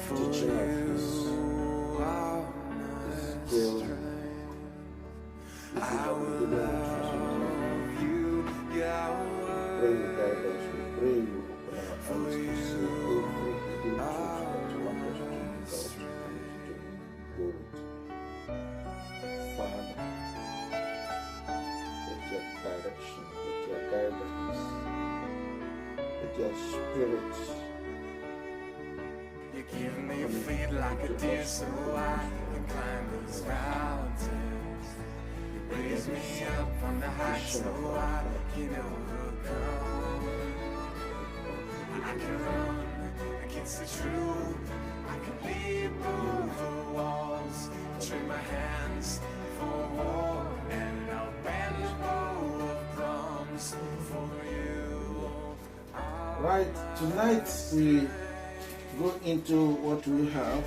teaching of Ezekiel. Pray you guide us. We pray you open our eyes to see every hidden truth that you want us to know and to go with. Father, let your direction, let your guidance, let your spirit. You give me feet like a deer so I can climb those mountains. You raise me up on the heights so I can overcome. I can run against the truth. I can leap over walls. Train my hands for war, and I'll bend a bow of drums for you. Right, tonight we go into what we have.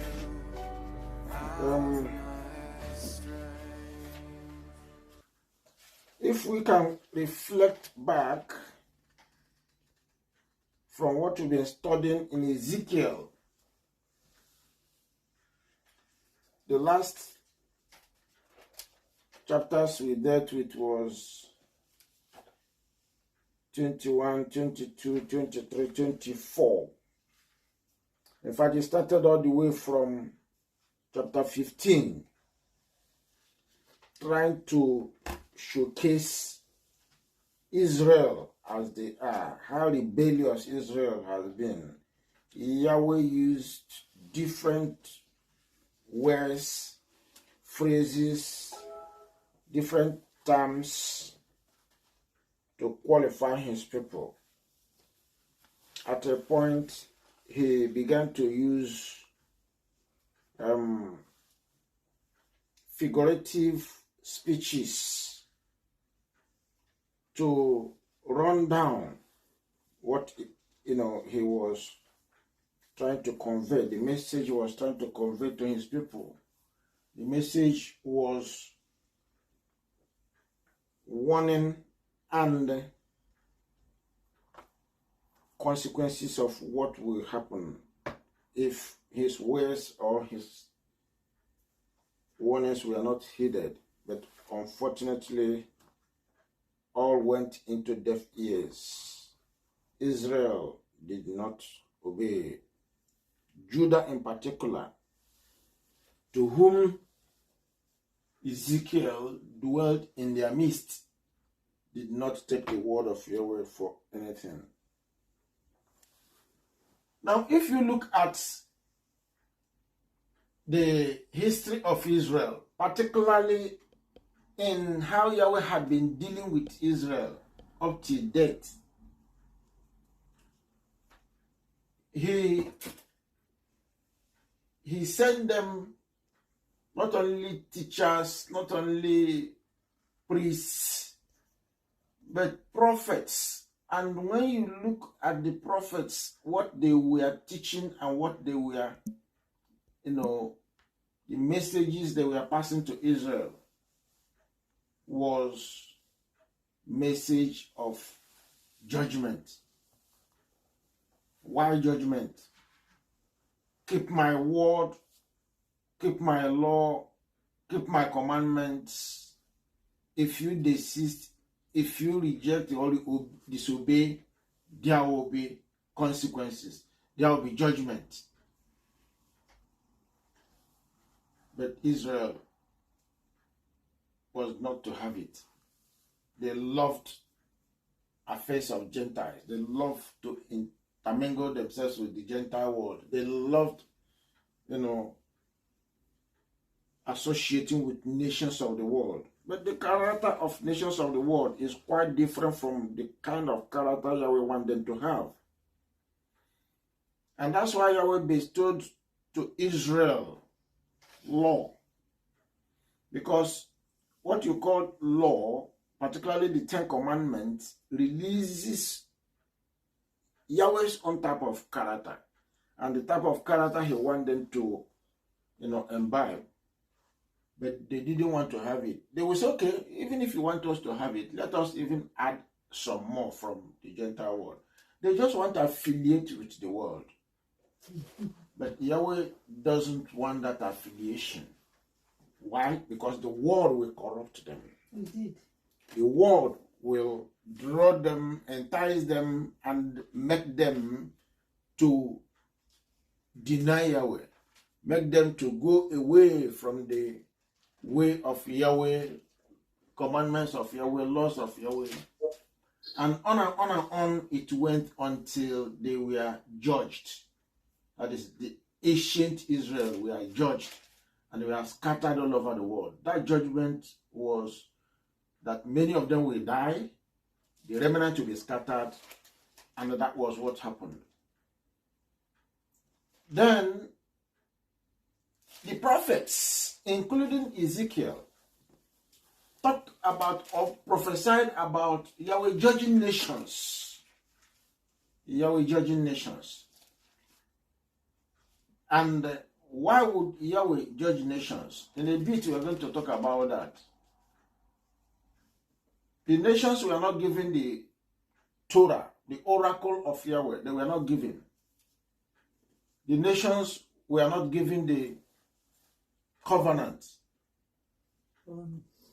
If we can reflect back from what we've been studying in Ezekiel, the last chapters we dealt with was 21, 22, 23, 24. In fact, it started all the way from chapter 15, trying to showcase Israel as they are, how rebellious Israel has been. Yahweh used different words, phrases, different terms to qualify his people. At a point, he began to use figurative speeches to run down what he was trying to convey, the message he was trying to convey to his people. The message was warning and consequences of what will happen if his words or his warnings were not heeded. But unfortunately, all went into deaf ears. Israel did not obey. Judah in particular, to whom Ezekiel dwelt in their midst, did not take the word of Yahweh for anything. Now, if you look at the history of Israel, particularly in how Yahweh had been dealing with Israel up to date, he sent them not only teachers, not only priests, but prophets. And when you look at the prophets, what they were teaching and what they were, the messages they were passing to Israel was message of judgment. Why judgment? Keep my word, keep my law, keep my commandments. If you desist, if you reject or disobey, there will be consequences. There will be judgment. But Israel was not to have it. They loved affairs of Gentiles. They loved to intermingle themselves with the Gentile world. They loved, associating with nations of the world. But the character of nations of the world is quite different from the kind of character Yahweh wants them to have. And that's why Yahweh bestowed to Israel law. Because what you call law, particularly the Ten Commandments, releases Yahweh's own type of character. And the type of character he wants them to, imbibe. But they didn't want to have it. They will say, okay, even if you want us to have it, let us even add some more from the Gentile world. They just want to affiliate with the world. But Yahweh doesn't want that affiliation. Why? Because the world will corrupt them. Indeed. The world will draw them, entice them, and make them to deny Yahweh. Make them to go away from the way of Yahweh, commandments of Yahweh, laws of Yahweh. And on it went until they were judged. That is, the ancient Israel were judged and they were scattered all over the world. That judgment was that many of them will die, the remnant will be scattered, and that was what happened. Then the prophets, including Ezekiel, talked about or prophesied about Yahweh judging nations. Yahweh judging nations. And why would Yahweh judge nations? In a bit, we are going to talk about that. The nations were not given the Torah, the oracle of Yahweh. They were not given. The nations were not given the covenant.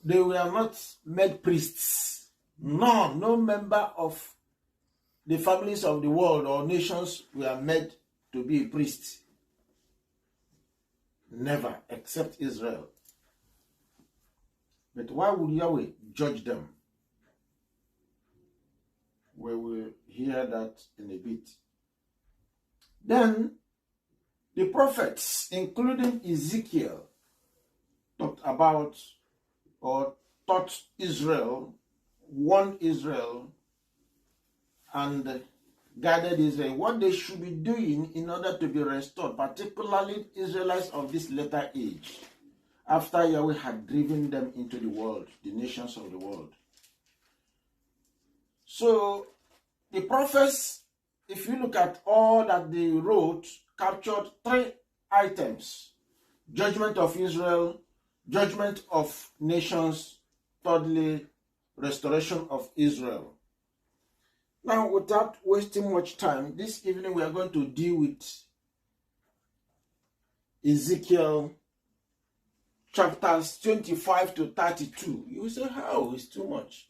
They were not made priests. No member of the families of the world or nations were made to be priests. Never, except Israel. But why would Yahweh judge them? We will hear that in a bit. Then, the prophets, including Ezekiel, talked about or taught Israel, warned Israel, and guided Israel what they should be doing in order to be restored, particularly Israelites of this latter age, after Yahweh had driven them into the world, the nations of the world. So, the prophets, if you look at all that they wrote, captured three items: judgment of Israel, judgment of nations, thirdly, restoration of Israel. Now, without wasting much time, this evening we are going to deal with Ezekiel chapters 25 to 32. You will say, how? It's too much.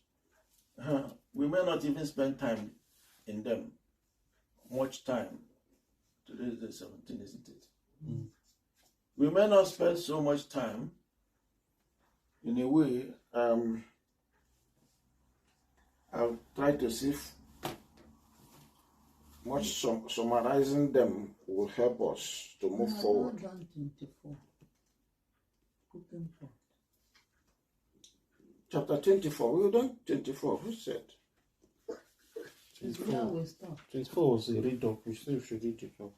We may not even spend time in them. Much time. Today is the 17th, isn't it? Mm. We may not spend so much time. In a way, I'll try to see if much summarizing them will help us to move forward. 24. Chapter 24. We've done 24. Who said? 24. 24 was a read up. We still should read it up.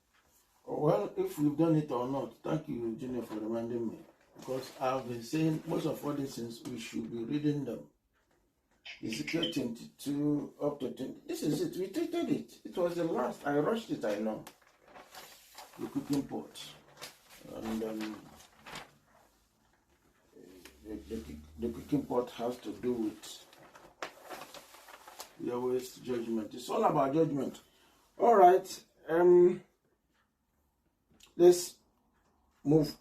Well, if we've done it or not, thank you, Eugenia, for reminding me. Because I've been saying most of all these things, we should be reading them. Ezekiel 22 up to 20. This is it. We treated it. It was the last. I rushed it, I know. The cooking pot. And the cooking pot has to do with Yahweh's judgment. It's all about judgment. All right. Let's move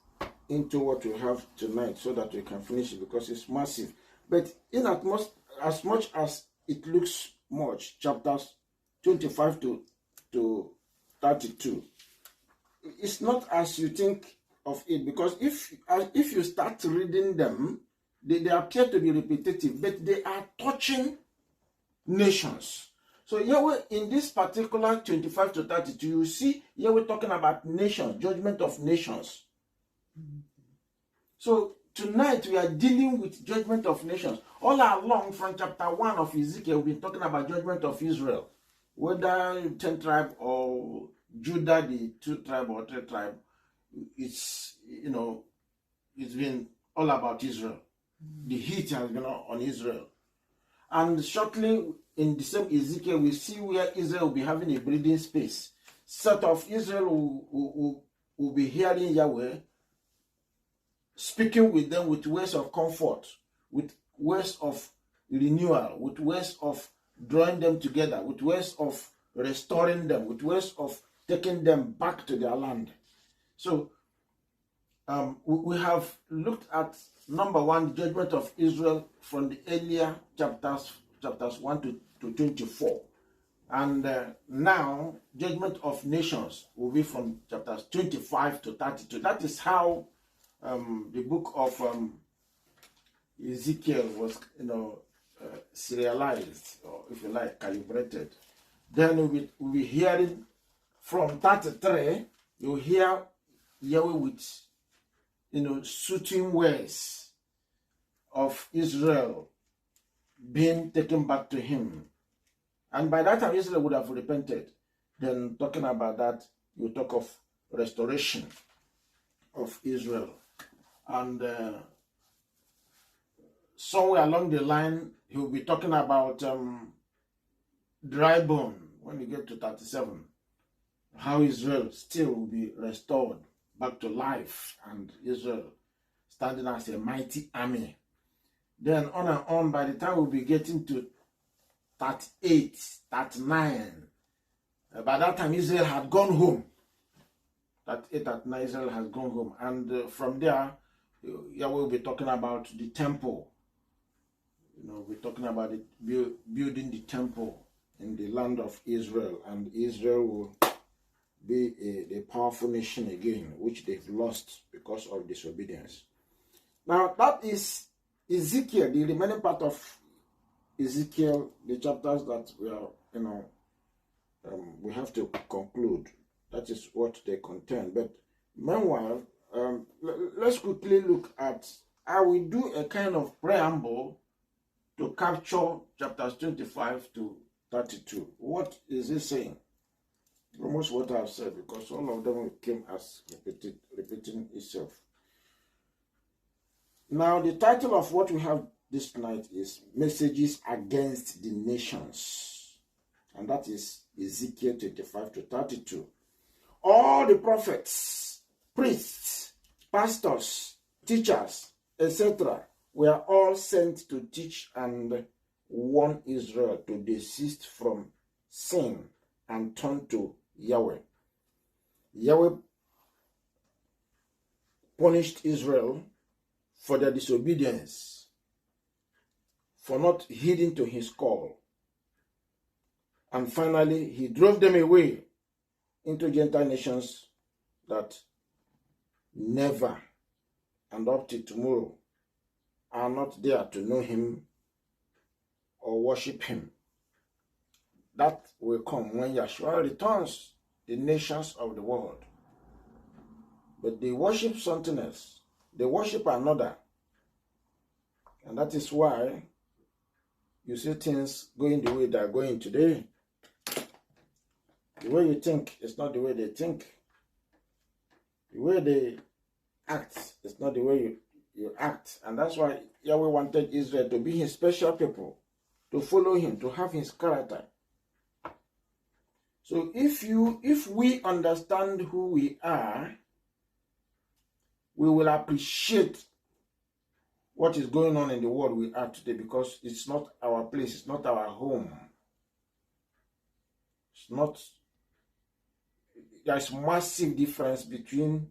into what we have tonight so that we can finish it, because it's massive. But in as much as it looks much, chapters 25 to 32, it's not as you think of it, because if you start reading them, they appear to be repetitive, but they are touching nations. So Yahweh, in this particular 25 to 32, you see Yahweh talking about nations, judgment of nations. So tonight we are dealing with judgment of nations. All along from chapter 1 of Ezekiel, we've been talking about judgment of Israel. Whether 10 tribe or Judah, the 2 tribe or 3 tribe, it's been all about Israel. The heat has been on Israel. And shortly in the same Ezekiel, we see where Israel will be having a breathing space. Sort of Israel will be hearing Yahweh, speaking with them with words of comfort, with words of renewal, with words of drawing them together, with words of restoring them, with words of taking them back to their land. So we have looked at number one, the judgment of Israel from the earlier chapters 1 to 24. And now, judgment of nations will be from chapters 25 to 32. That is how the book of Ezekiel was, serialized, or if you like, calibrated. Then we'll be hearing from 33, you'll hear Yahweh with, soothing words of Israel being taken back to him. And by that time, Israel would have repented. Then talking about that, you talk of restoration of Israel. And somewhere along the line, he will be talking about dry bone when you get to 37. How Israel still will be restored back to life, and Israel standing as a mighty army. Then on and on, by the time we'll be getting to 38, 39, by that time Israel had gone home. 38, 39, Israel has gone home. And from there, Yahweh will be talking about the temple. We're talking about building the temple in the land of Israel, and Israel will be a powerful nation again, which they've lost because of disobedience. Now, that is Ezekiel, the remaining part of Ezekiel, the chapters that we are, we have to conclude. That is what they contain. But meanwhile, let's quickly look at how we do a kind of preamble to capture chapters 25 to 32. What is it saying? Almost what I've said, because all of them came as repeating itself. Now, the title of what we have this night is Messages Against the Nations. And that is Ezekiel 25 to 32. All the prophets, priests, pastors, teachers, etc. were all sent to teach and warn Israel to desist from sin and turn to Yahweh. Yahweh punished Israel for their disobedience, for not heeding to his call. And finally, he drove them away into Gentile nations that never, and up to tomorrow, are not there to know him or worship him. That will come when Yahshua returns the nations of the world. But they worship something else. They worship another. And that is why you see things going the way they are going today. The way you think is not the way they think. The way they act is not the way you act. And that's why Yahweh wanted Israel to be his special people, to follow him, to have his character. So if we understand who we are, we will appreciate what is going on in the world we are today, because it's not our place, it's not our home. There's massive difference between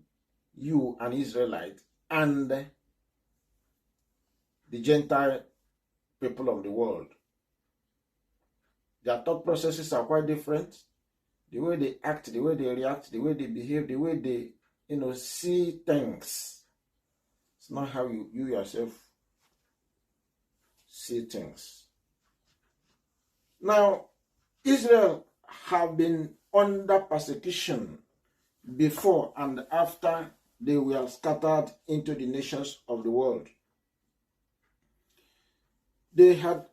you, an Israelite, and the Gentile people of the world. Their thought processes are quite different. The way they act, the way they react, the way they behave, the way they, see things. It's not how you yourself see things. Now, Israel have been under persecution before and after they were scattered into the nations of the world. They have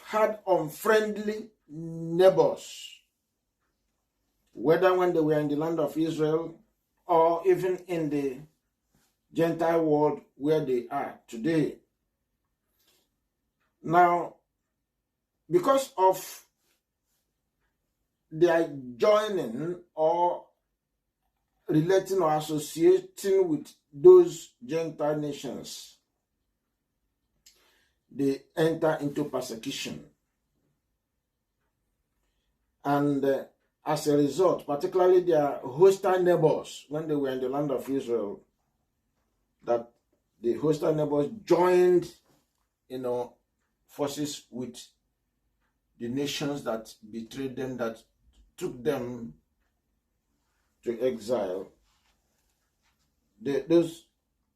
had unfriendly neighbors, whether when they were in the land of Israel or even in the Gentile world where they are today. Now, because of their joining or relating or associating with those Gentile nations, they enter into persecution. And as a result, particularly their hostile neighbors, when they were in the land of Israel, that the hostile neighbors joined, forces with the nations that betrayed them, that took them to exile. Those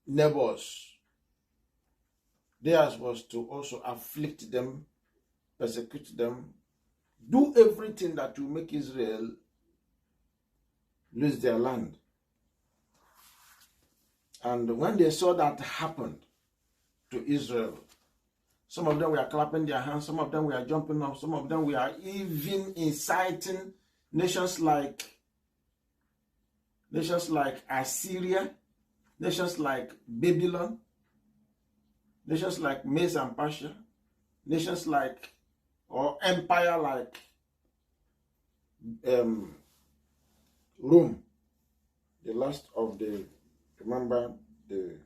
neighbors, theirs was to also afflict them, persecute them, do everything that will make Israel lose their land. And when they saw that happened to Israel, some of them were clapping their hands, some of them were jumping up, some of them were even inciting nations like Assyria, nations like Babylon, nations like Medes and Persia, nations like, or empire like Rome, the last of the, remember, the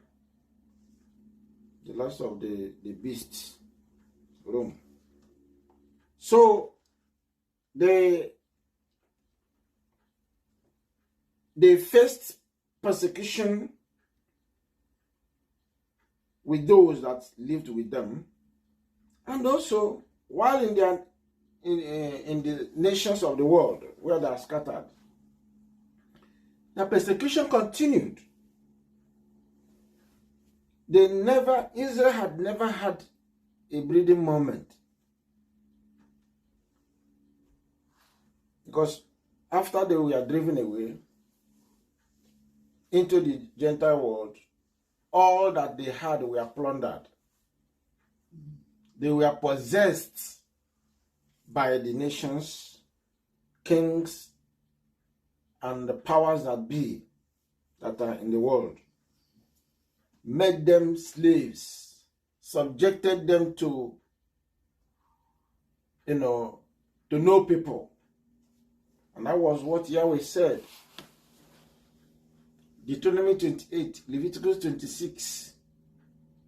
last of the beasts, Rome. So they faced persecution with those that lived with them, and also while in the nations of the world where they are scattered, the persecution continued. Israel had never had a breathing moment, because after they were driven away into the Gentile world, all that they had were plundered. They were possessed by the nations, kings, and the powers that be that are in the world. Made them slaves, subjected them to, to no people. And that was what Yahweh said. Deuteronomy 28, Leviticus 26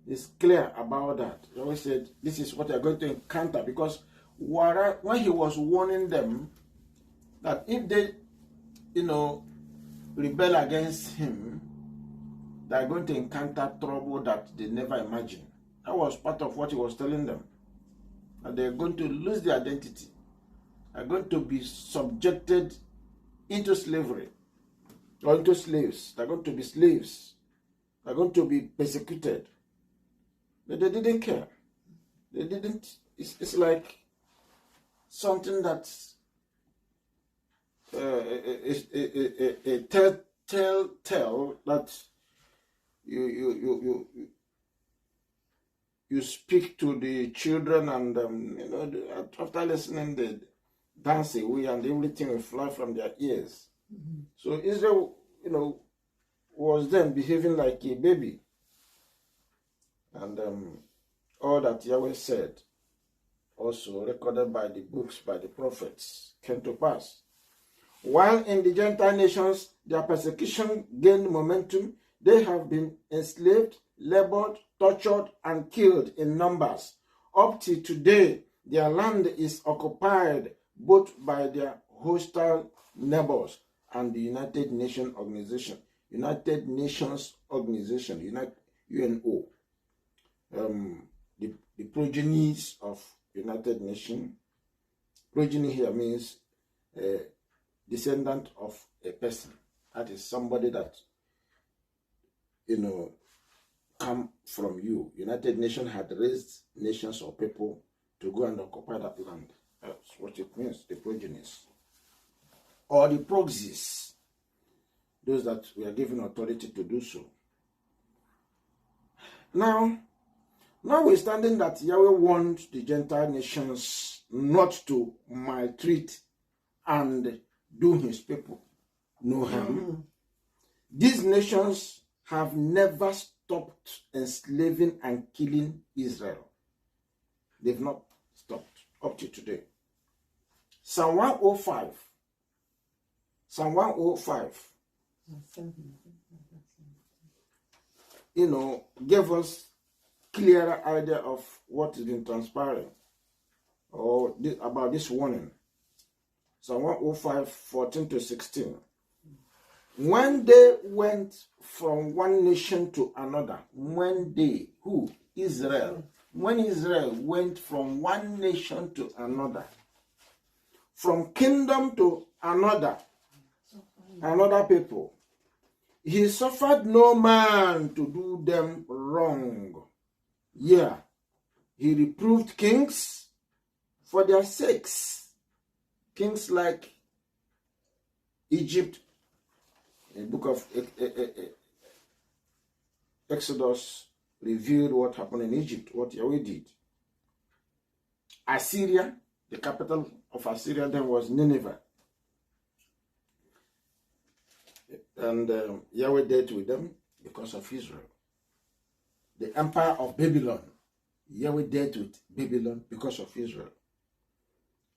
is clear about that. Yahweh said, this is what you're going to encounter, because when he was warning them that if they, rebel against him, they're going to encounter trouble that they never imagined. That was part of what he was telling them. That they're going to lose their identity. They're going to be subjected into slavery, or into slaves. They're going to be slaves. They're going to be persecuted. But they didn't care. They didn't. It's like something that's a tell that you speak to the children, and after listening they dance away and everything will fly from their ears. Mm-hmm. So Israel, was then behaving like a baby, and all that Yahweh said, also recorded by the books, by the prophets, came to pass. While in the Gentile nations their persecution gained momentum, they have been enslaved, labored, tortured, and killed in numbers. Up to today, their land is occupied both by their hostile neighbors and the United Nations Organization. United Nations Organization, UNO. The progenies of United Nations. Progeny here means descendant of a person. That is somebody that, come from you. United Nations had raised nations or people to go and occupy that land. That's what it means, the progenies. Or the proxies, those that were given authority to do so. Now, notwithstanding that Yahweh warned the Gentile nations not to maltreat and do his people no harm, these nations have never stopped enslaving and killing Israel. They've not stopped up to today. Psalm 105 gave us clearer idea of what has been transpiring, or about this warning. Psalm 105, 14 to 16. When they went from one nation to another, when they, who? Israel. When Israel went from one nation to another, from kingdom to another people, he suffered no man to do them wrong. Yeah, he reproved kings for their sakes. Kings like Egypt, the book of Exodus revealed what happened in Egypt, what Yahweh did. Assyria, the capital of Assyria then was Nineveh. And Yahweh dealt with them because of Israel. The empire of Babylon, Yahweh dealt with Babylon because of Israel.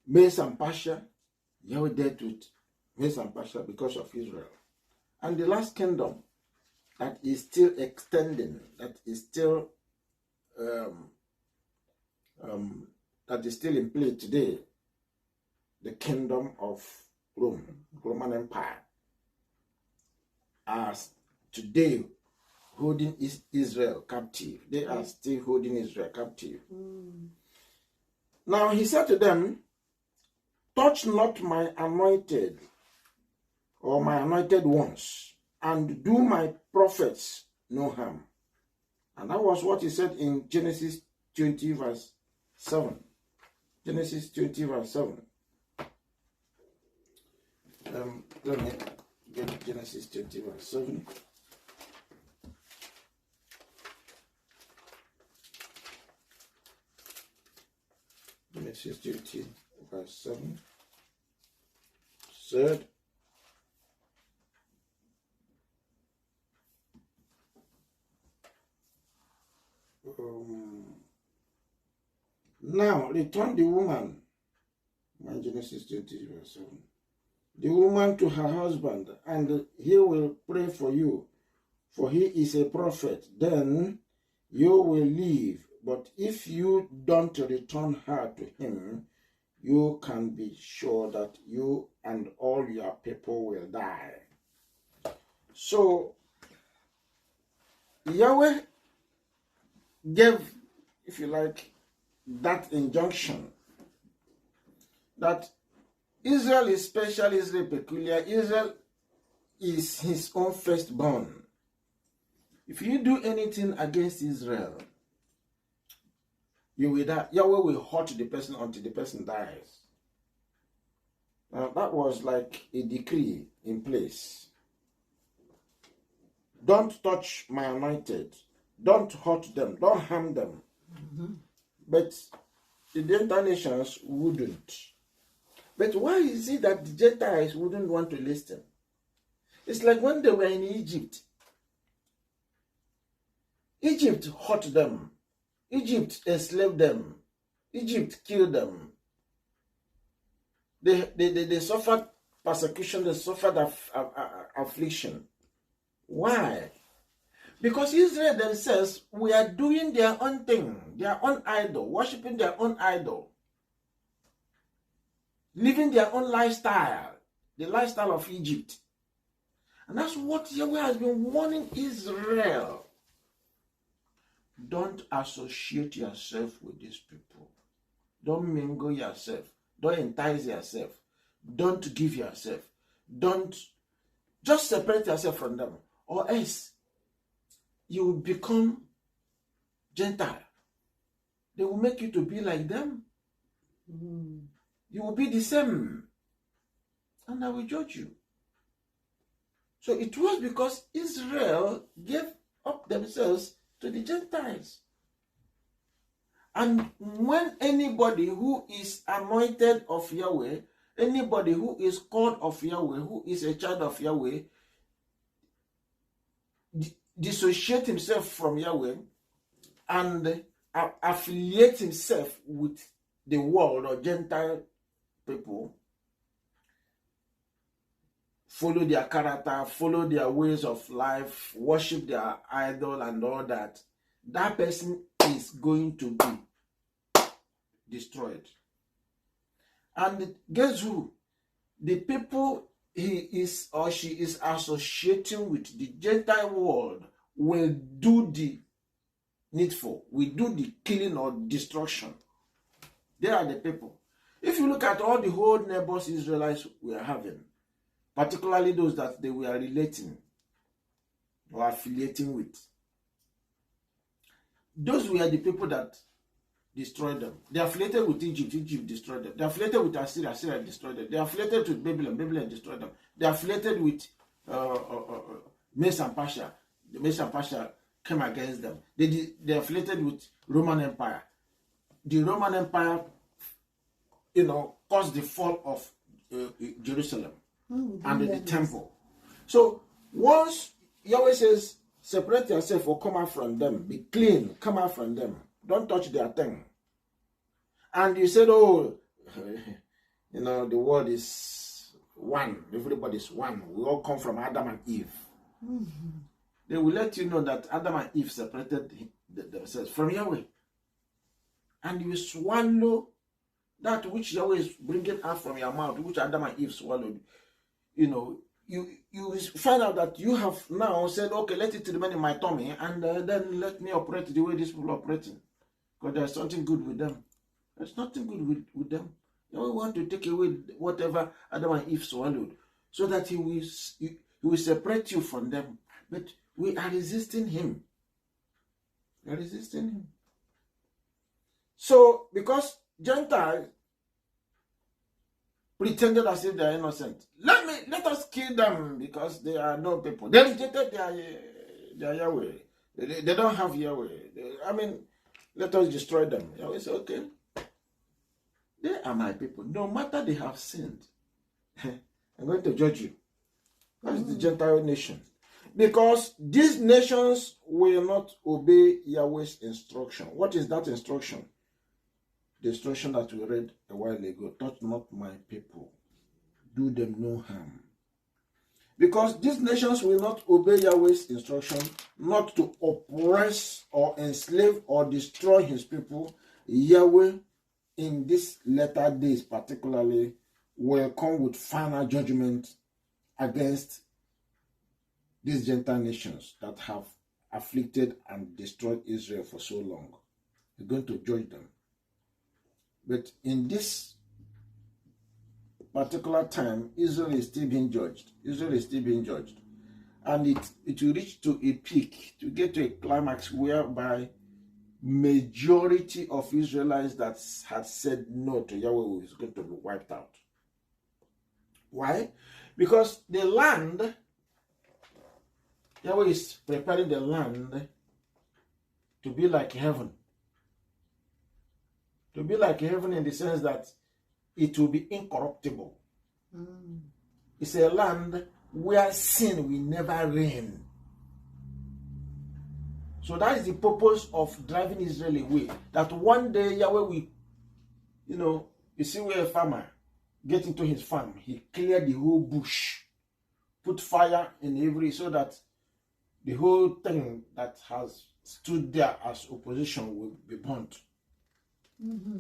Medes and Persia, Yahweh dealt with Medes and Persia because of Israel. And the last kingdom that is still extending, that is still in play today, the kingdom of Rome, Roman Empire, are today holding Israel captive. They are still holding Israel captive. Now he said to them, touch not my anointed or my anointed ones, and do my prophets no harm. And that was what he said in Genesis 20 verse 7. Genesis 20 verse 7. Let me get Genesis 20 verse 7. Genesis 20 verse 7 said, now return the woman, Genesis 20 verse 7, the woman to her husband, and he will pray for you, for he is a prophet. Then you will live. But if you don't return her to him, you can be sure that you and all your people will die. So Yahweh gave, if you like, that injunction that Israel is special, Israel peculiar, Israel is his own firstborn. If you do anything against Israel, you will die. Yahweh will hurt the person until the person dies. Now that was like a decree in place. Don't touch my anointed. Don't hurt them. Don't harm them. But the Gentile nations wouldn't. But why is it that the Gentiles wouldn't want to listen? It's like when they were in Egypt. Egypt hurt them. Egypt enslaved them. Egypt killed them. They suffered persecution. They suffered affliction. Why? Because Israel themselves were doing their own thing, their own idol, worshiping their own idol, living their own lifestyle, the lifestyle of Egypt. And that's what Yahweh has been warning Israel. Don't associate yourself with these people. Don't mingle yourself. Don't entice yourself. Don't give yourself. Don't just separate yourself from them, or else you will become Gentile. They will make you to be like them. You will be the same. And I will judge you. So it was because Israel gave up themselves to the Gentiles. And when anybody who is anointed of Yahweh, anybody who is called of Yahweh, who is a child of Yahweh, dissociate himself from Yahweh and affiliate himself with the world or Gentile people, follow their character, follow their ways of life, worship their idol and all that, that person is going to be destroyed. And guess who? the people he is or she is associating with, the Gentile world, will do the needful, will do the killing or destruction. They are the people. If you look at all the whole neighbors Israelites were having, particularly those that they were relating or affiliating with, those were the people that destroyed them. They affiliated with Egypt, Egypt destroyed them. They affiliated with Assyria, Assyria destroyed them. They affiliated with Babylon, Babylon destroyed them. They affiliated with Medes and Persia. The Medes and Persia came against them. They affiliated with Roman Empire. The Roman Empire, caused the fall of Jerusalem and the temple. So once Yahweh says, separate yourself or come out from them, be clean, come out from them, don't touch their thing. And you said, the world is one, everybody's one, we all come from Adam and Eve. They will let you know that Adam and Eve separated themselves from Yahweh. And you swallow that which Yahweh is bringing out from your mouth, which Adam and Eve swallowed. You find out that you have now said, okay, let it remain in my tummy, and then let me operate the way these people are operating. Because there's something good with them. There's nothing good with them. Yahweh want to take away whatever Adam and Eve swallowed, so that he will separate you from them. But we are resisting him. We are resisting him. So, because Gentiles pretended as if they are innocent, let us kill them because they are no people. They rejected their Yahweh. They don't have Yahweh. Let us destroy them. Yahweh said, okay, they are my people. No matter they have sinned, I'm going to judge you. That's the Gentile nation. Because these nations will not obey Yahweh's instruction. What is that instruction? The instruction that we read a while ago, touch not my people, do them no harm. Because these nations will not obey Yahweh's instruction not to oppress or enslave or destroy his people. Yahweh, in these latter days particularly, will come with final judgment against these Gentile nations that have afflicted and destroyed Israel for so long. He's going to judge them. But in this particular time, Israel is still being judged. Israel is still being judged. And it will reach to a peak, to get to a climax whereby majority of Israelites that had said no to Yahweh is going to be wiped out. Why? Because the land, Yahweh is preparing the land to be like heaven. To be like heaven in the sense that it will be incorruptible. It's a land where sin will never reign. So that is the purpose of driving Israel away. That one day Yahweh will, you see where a farmer get into his farm, he cleared the whole bush, put fire in every, so that the whole thing that has stood there as opposition will be burnt.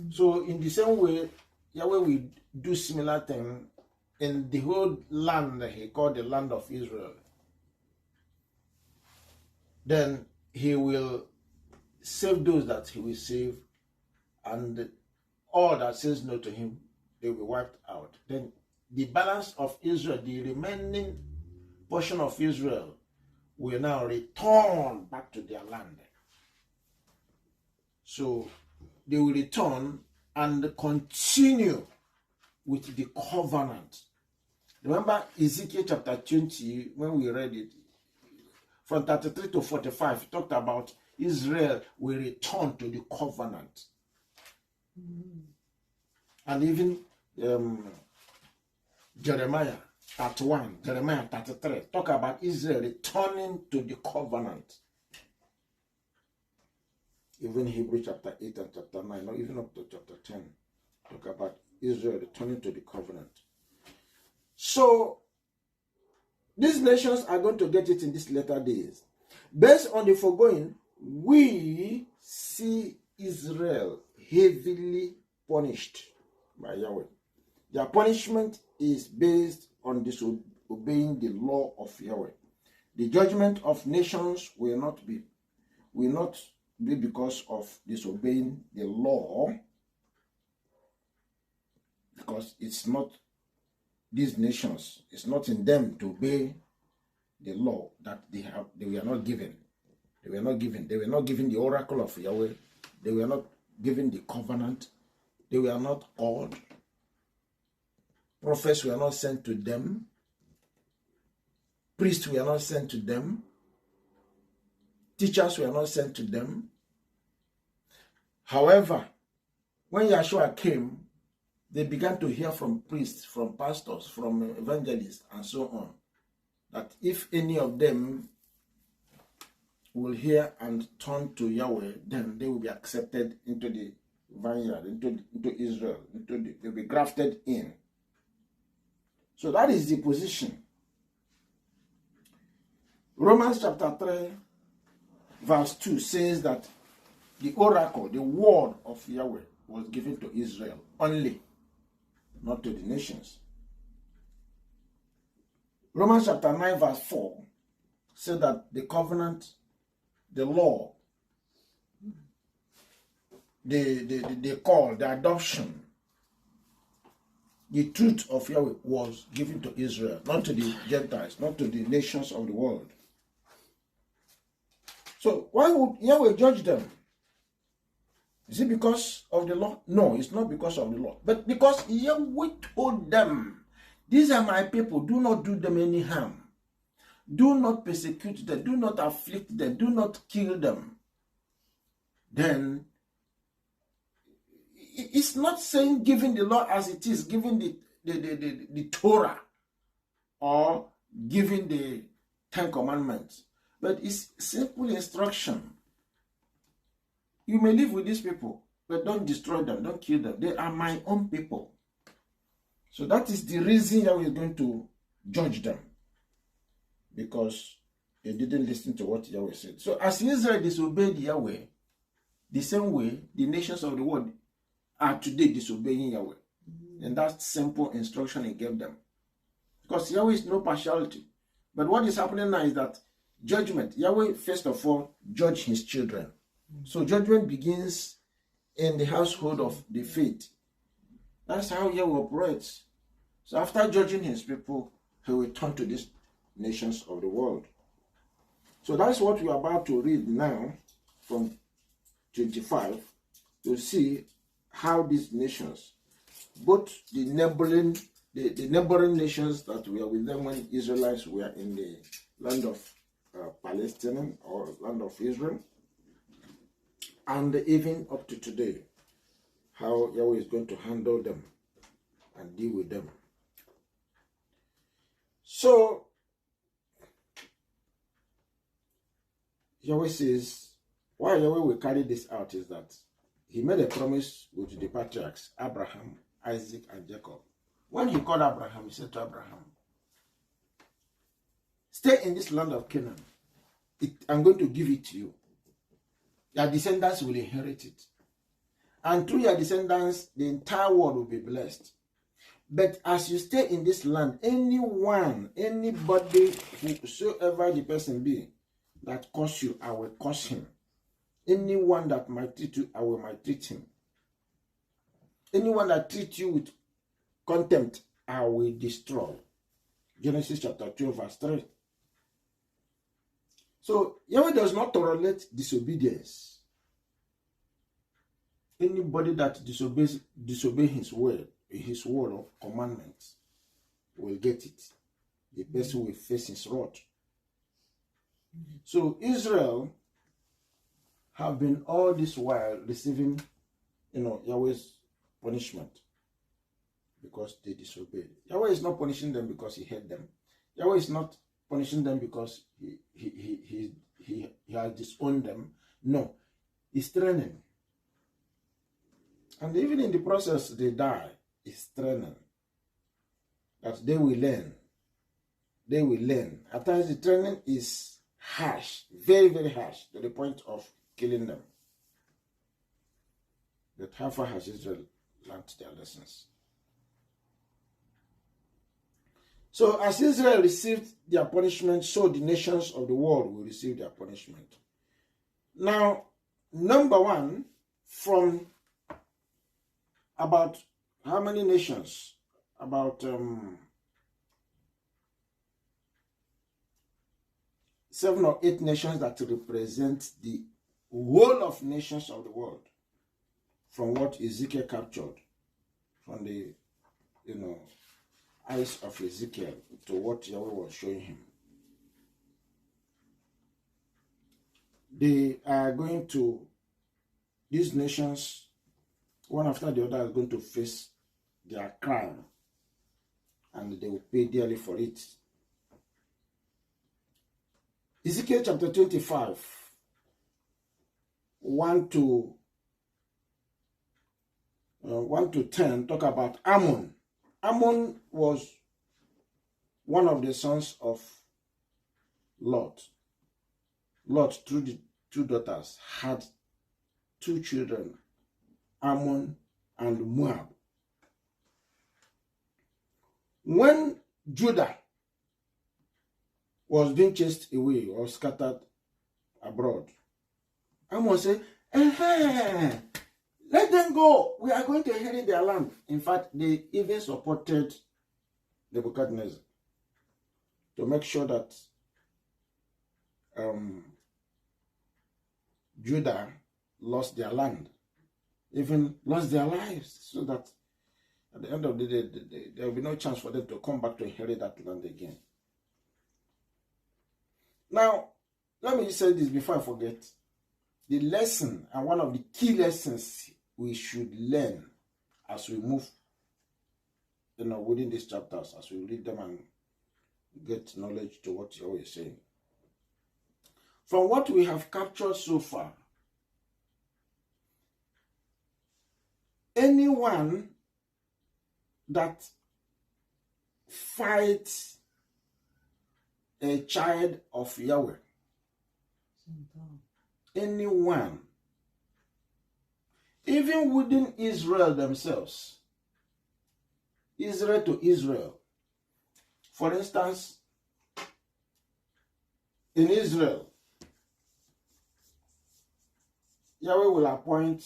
So in the same way, Yahweh will do similar thing in the whole land he called the land of Israel. Then he will save those that he will save, and all that says no to him, they will be wiped out. Then the balance of Israel, the remaining portion of Israel, will now return back to their land. So they will return and continue with the covenant. Remember Ezekiel chapter 20, when we read it, from 33 to 45, it talked about Israel will return to the covenant. And even Jeremiah 31, Jeremiah 33, talk about Israel returning to the covenant. Even Hebrew chapter 8 and chapter 9, or even up to chapter 10, talk about Israel returning to the covenant. So, these nations are going to get it in these latter days. Based on the foregoing, we see Israel heavily punished by Yahweh. Their punishment is based on disobeying the law of Yahweh. The judgment of nations will not be because of disobeying the law, because it's not these nations, it's not in them to obey the law that they were not given. They were not given the oracle of Yahweh. They were not given the covenant. They were not called. Prophets were not sent to them. Priests were not sent to them. Teachers were not sent to them. However, when Yeshua came, they began to hear from priests, from pastors, from evangelists, and so on, that if any of them will hear and turn to Yahweh, then they will be accepted into the vineyard, into Israel, they'll be grafted in. So that is the position. Romans chapter 3, verse 2 says that the oracle, the word of Yahweh, was given to Israel only, not to the nations. Romans chapter 9, verse 4 said that the covenant, the law, the call, the adoption, the truth of Yahweh was given to Israel, not to the Gentiles, not to the nations of the world. So why would Yahweh judge them? Is it because of the law? No, it's not because of the law. But because Yahweh told them, these are my people, do not do them any harm. Do not persecute them, do not afflict them, do not kill them. Then, it's not saying giving the law as it is, giving the Torah, or giving the 10 Commandments. But it's simple instruction. You may live with these people, but don't destroy them, don't kill them. They are my own people. So that is the reason Yahweh is going to judge them, because they didn't listen to what Yahweh said. So as Israel disobeyed Yahweh, the same way the nations of the world are today disobeying Yahweh. And that's simple instruction he gave them. Because Yahweh is no partiality. But what is happening now is that judgment, Yahweh first of all judge his children. So judgment begins in the household of the faith. That's how Yahweh operates. So after judging his people, he will turn to these nations of the world. So that's what we are about to read now from 25 to see how these nations, both the neighboring nations that were with them when Israelites were in the land of Palestine or land of Israel, and even up to today, how Yahweh is going to handle them and deal with them. So, Yahweh says, why Yahweh will carry this out is that he made a promise with the patriarchs, Abraham, Isaac, and Jacob. When he called Abraham, he said to Abraham, stay in this land of Canaan. I'm going to give it to you. Your descendants will inherit it. And through your descendants, the entire world will be blessed. But as you stay in this land, anybody, whosoever the person be, that curse you, I will curse him. Anyone that maltreat you, I will maltreat him. Anyone that treats you with contempt, I will destroy. Genesis chapter 12, verse 3. So, Yahweh does not tolerate disobedience. Anybody that disobeys his word of commandments will get it. The person will face his wrath. So, Israel have been all this while receiving, Yahweh's punishment because they disobeyed. Yahweh is not punishing them because he hates them. Yahweh is not punishing them because he has disowned them. No, he's training. And even in the process they die, he's training. That they will learn. They will learn. At times the training is harsh, very, very harsh, to the point of killing them. But how far has Israel learned their lessons? So as Israel received their punishment, so the nations of the world will receive their punishment. Now, number one, from about how many nations? About 7 or 8 nations that represent the whole of nations of the world, from what Ezekiel captured, from the eyes of Ezekiel to what Yahweh was showing him. They are going to, these nations, one after the other, are going to face their crime, and they will pay dearly for it. Ezekiel chapter 25, 1 to 10, talk about Ammon. Ammon was one of the sons of Lot. Lot, through the 2 daughters, had 2 children, Ammon and Moab. When Judah was being chased away or scattered abroad, Ammon said, let them go. We are going to inherit their land. In fact, they even supported Nebuchadnezzar to make sure that Judah lost their land, even lost their lives, so that at the end of the day, there will be no chance for them to come back to inherit that land again. Now, let me say this before I forget. The lesson, and one of the key lessons we should learn as we move within these chapters, as we read them and get knowledge to what Yahweh is saying. From what we have captured so far, anyone that fights a child of Yahweh, anyone, even within Israel themselves, Israel to Israel. For instance, in Israel, Yahweh will appoint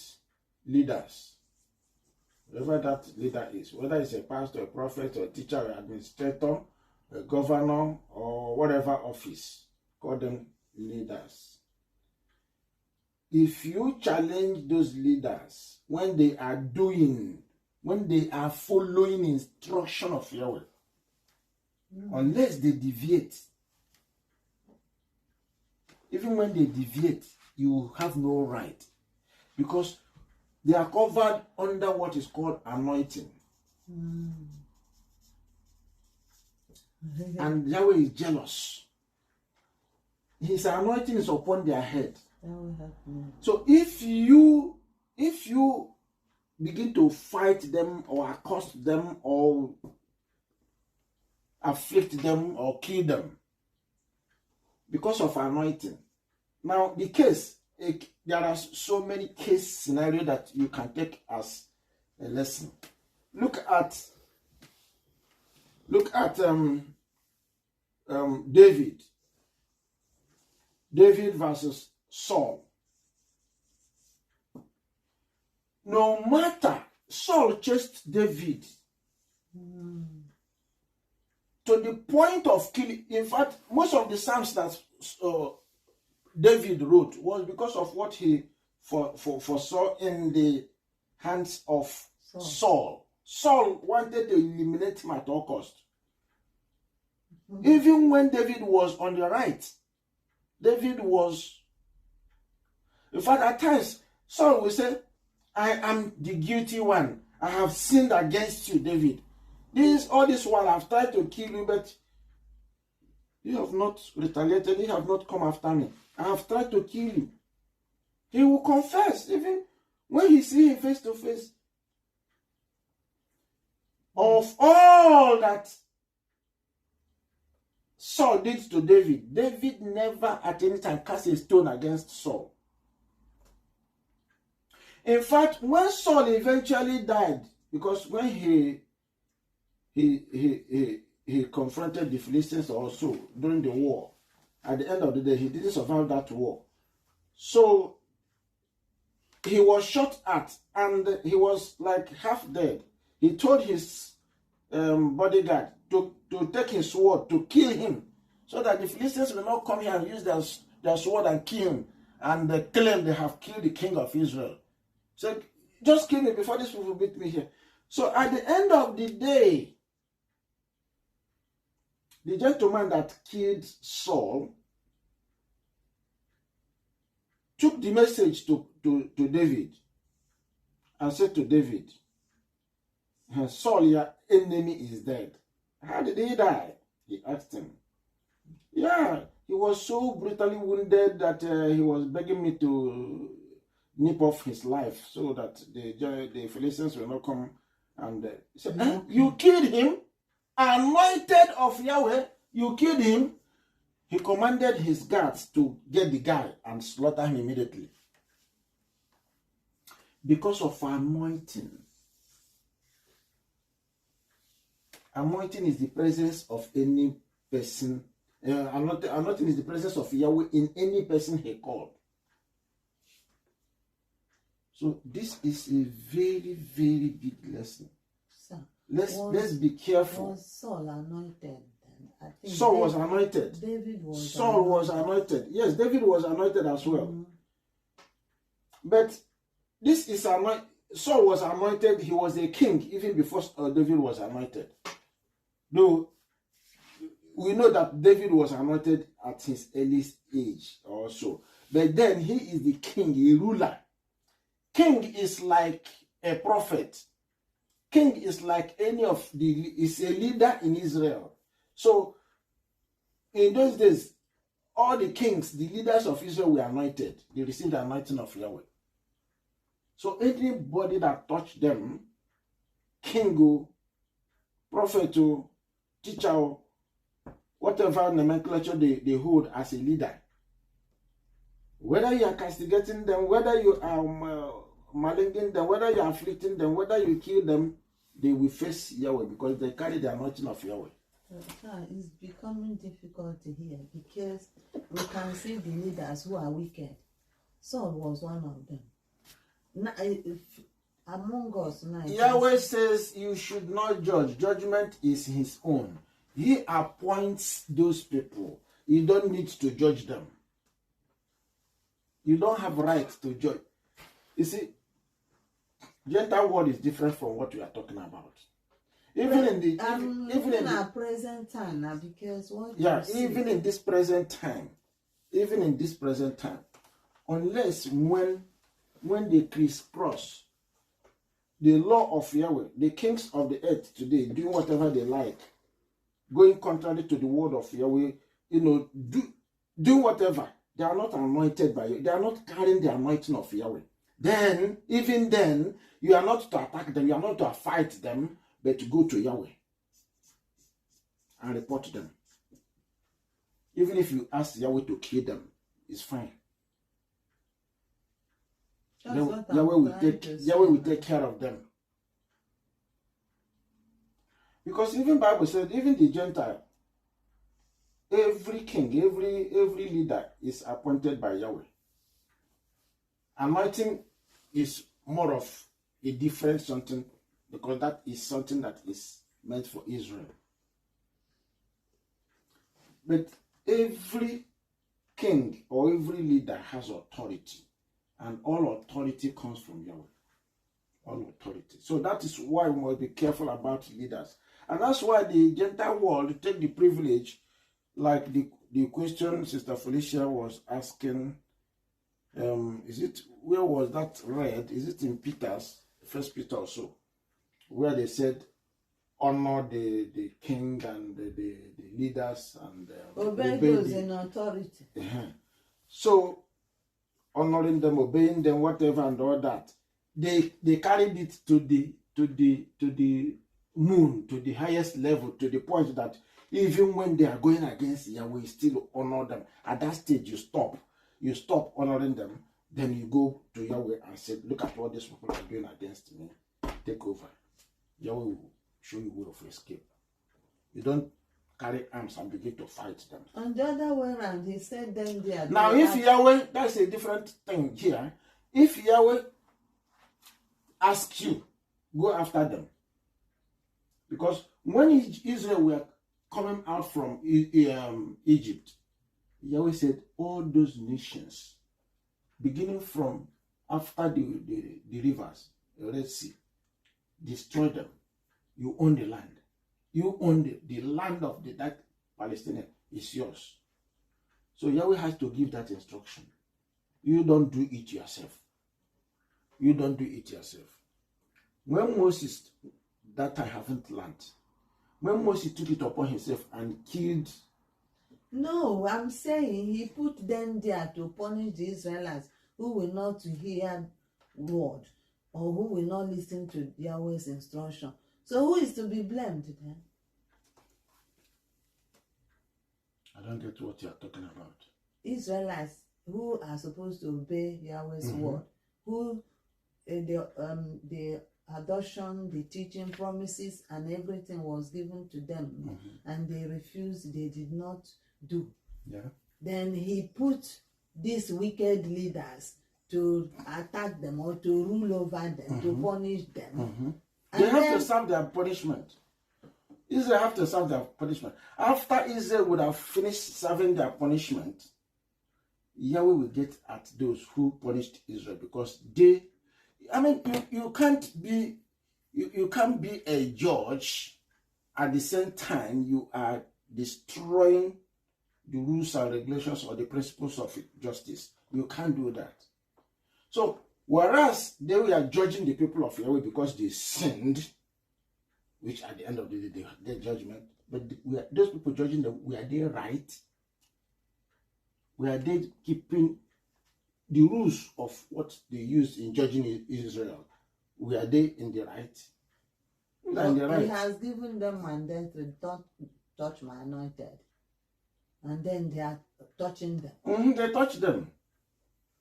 leaders, whoever that leader is, whether it's a pastor, a prophet, or a teacher, or administrator, a governor, or whatever office, call them leaders. If you challenge those leaders when they are following instruction of Yahweh, unless they deviate, even when they deviate, you have no right, because they are covered under what is called anointing. And Yahweh is jealous. His anointing is upon their head. So if you begin to fight them or accost them or afflict them or kill them because of anointing. Now the case, there are so many case scenarios that you can take as a lesson. Look at David versus Saul. No matter, Saul chased David to the point of killing. In fact, most of the Psalms that David wrote was because of what he foresaw in the hands of Saul. Saul wanted to eliminate him at all cost. Even when David was on the right, David was, in fact, at times, Saul will say, I am the guilty one. I have sinned against you, David. All this while I've tried to kill you, but you have not retaliated. You have not come after me. I have tried to kill you. He will confess, even when he sees him face to face. Of all that Saul did to David, David never at any time cast a stone against Saul. In fact, when Saul eventually died, because when he he confronted the Philistines also during the war. At the end of the day, he didn't survive that war. So he was shot at and he was like half dead. He told his bodyguard to take his sword to kill him, so that the Philistines will not come here and use their sword and kill him and claim they have killed the king of Israel. So just kill me before these people beat me here. So at the end of the day, the gentleman that killed Saul took the message to David and said to David, Saul, your enemy is dead. How did he die? He asked him. Yeah, he was so brutally wounded that he was begging me to nip off his life so that the Philistines will not come and say, you killed him? Anointed of Yahweh, you killed him? He commanded his guards to get the guy and slaughter him immediately. Because of anointing. Anointing is the presence of any person. Anointing is the presence of Yahweh in any person he called. So this is a very, very big lesson. Sir, Let's be careful. Was Saul anointed then? I think Saul was anointed. David was Saul was anointed. Yes, David was anointed as well. But this is anointed. Saul was anointed. He was a king even before David was anointed. Though we know that David was anointed at his earliest age also. But then he is the king, a ruler. King is like a prophet. King is like is a leader in Israel. So in those days, all the kings, the leaders of Israel were anointed. They received the anointing of Yahweh. So anybody that touched them, king, prophet, teacher, whatever nomenclature they hold as a leader, whether you are castigating them, whether you are maligning them, whether you are afflicting them, whether you kill them, they will face Yahweh because they carry the anointing of Yahweh. It's becoming difficult to hear because we can see the leaders who are wicked. Saul was one of them. Among us now, Yahweh says you should not judge. Judgment is his own. He appoints those people. You don't need to judge them. You don't have right to judge. You see, Gentile world is different from what we are talking about. Even in the our present time now, because what even in this present time, unless when they crisscross the law of Yahweh, the kings of the earth today doing whatever they like, going contrary to the word of Yahweh, do whatever. They are not anointed by you. They are not carrying the anointing of Yahweh. Then, even then, you are not to attack them. You are not to fight them, but to go to Yahweh and report them. Even if you ask Yahweh to kill them, it's fine. Yahweh will take care of them. Because even Bible said, even the Gentile, every king, every leader is appointed by Yahweh. Anointing is more of a different something, because that is something that is meant for Israel. But every king or every leader has authority, and all authority comes from Yahweh. All authority. So that is why we must be careful about leaders. And that's why the Gentile world take the privilege, like the question Sister Felicia was asking, where was that read? Is it in Peter's, First Peter or so, where they said, honor the king and the leaders and obey those in authority. So honoring them, obeying them, whatever and all that, they carried it to the moon, to the highest level, to the point that even when they are going against Yahweh, still honor them. At that stage, you stop honoring them, then you go to Yahweh and say, look at what these people are doing against me. Take over. Yahweh will show you way of escape. You don't carry arms and begin to fight them. On the other way around, he said them there. Now, if Yahweh, that's a different thing here. If Yahweh asks you, go after them. Because when Israel were coming out from Egypt, Yahweh said, all those nations, beginning from after the rivers, the Red Sea, destroy them. You own the land. You own the land of that Palestinian is yours. So Yahweh has to give that instruction. You don't do it yourself. You don't do it yourself. When Moses, that I haven't learned, when Moses took it upon himself and killed. No, I'm saying he put them there to punish the Israelites who will not hear word or who will not listen to Yahweh's instruction. So who is to be blamed then? I don't get what you are talking about. Israelites who are supposed to obey Yahweh's word, who the adoption, the teaching, promises, and everything was given to them, and they refused, they did not do. Yeah. Then he put these wicked leaders to attack them or to rule over them, to punish them. They have to serve their punishment. Israel have to serve their punishment. After Israel would have finished serving their punishment, Yahweh will get at those who punished Israel, because they, I mean, you can't be a judge at the same time you are destroying the rules and regulations or the principles of justice. You can't do that. So whereas they were judging the people of Yahweh because they sinned, which at the end of the day, they had their judgment. But those people judging them, were they right? Were they keeping the rules of what they used in judging Israel? Were they in the right? He has given them mandate to don't touch my anointed. And then they are touching them. They touched them.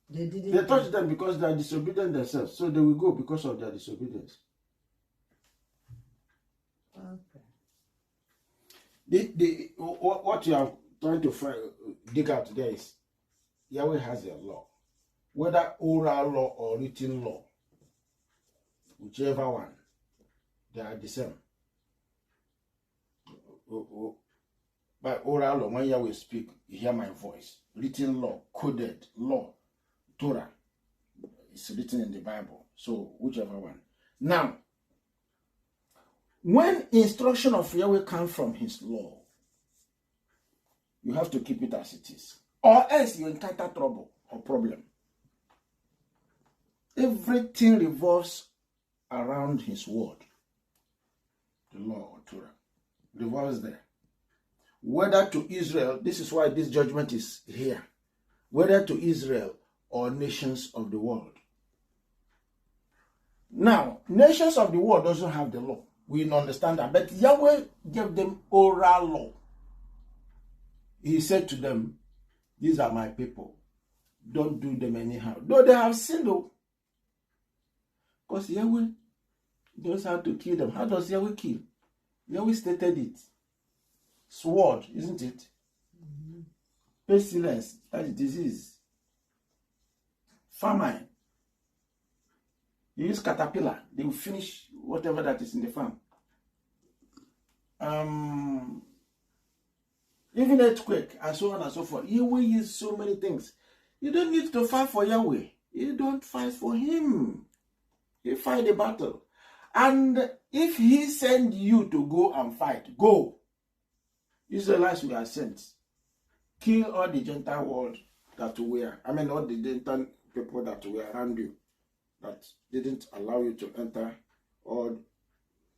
They didn't. They touched them because they are disobedient themselves. So they will go because of their disobedience. Okay. What you are trying to dig out there is Yahweh has a law, whether oral law or written law, whichever one, they are the same. By oral law, when Yahweh speak, you hear my voice. Written law, coded law, Torah, it's written in the Bible. So whichever one. Now, when instruction of Yahweh comes from his law, you have to keep it as it is, or else you encounter trouble or problem. Everything revolves around his word, the law or Torah, revolves there. Whether to Israel, this is why this judgment is here, whether to Israel or nations of the world. Now, nations of the world also have the law. We understand that. But Yahweh gave them oral law. He said to them, these are my people. Don't do them anyhow. Though they have sinned, though. Because Yahweh knows how to kill them. How does Yahweh kill? Yahweh stated it. Sword, isn't it? Pestilence, that is disease. Famine. You use caterpillar, they will finish whatever that is in the farm. Even earthquake and so on and so forth. Yahweh uses so many things. You don't need to fight for Yahweh. You don't fight for him. You fight the battle. And if he send you to go and fight, go. Israelites were sent. Kill all the Gentile world that were, all the Gentile people that were around you, that didn't allow you to enter, or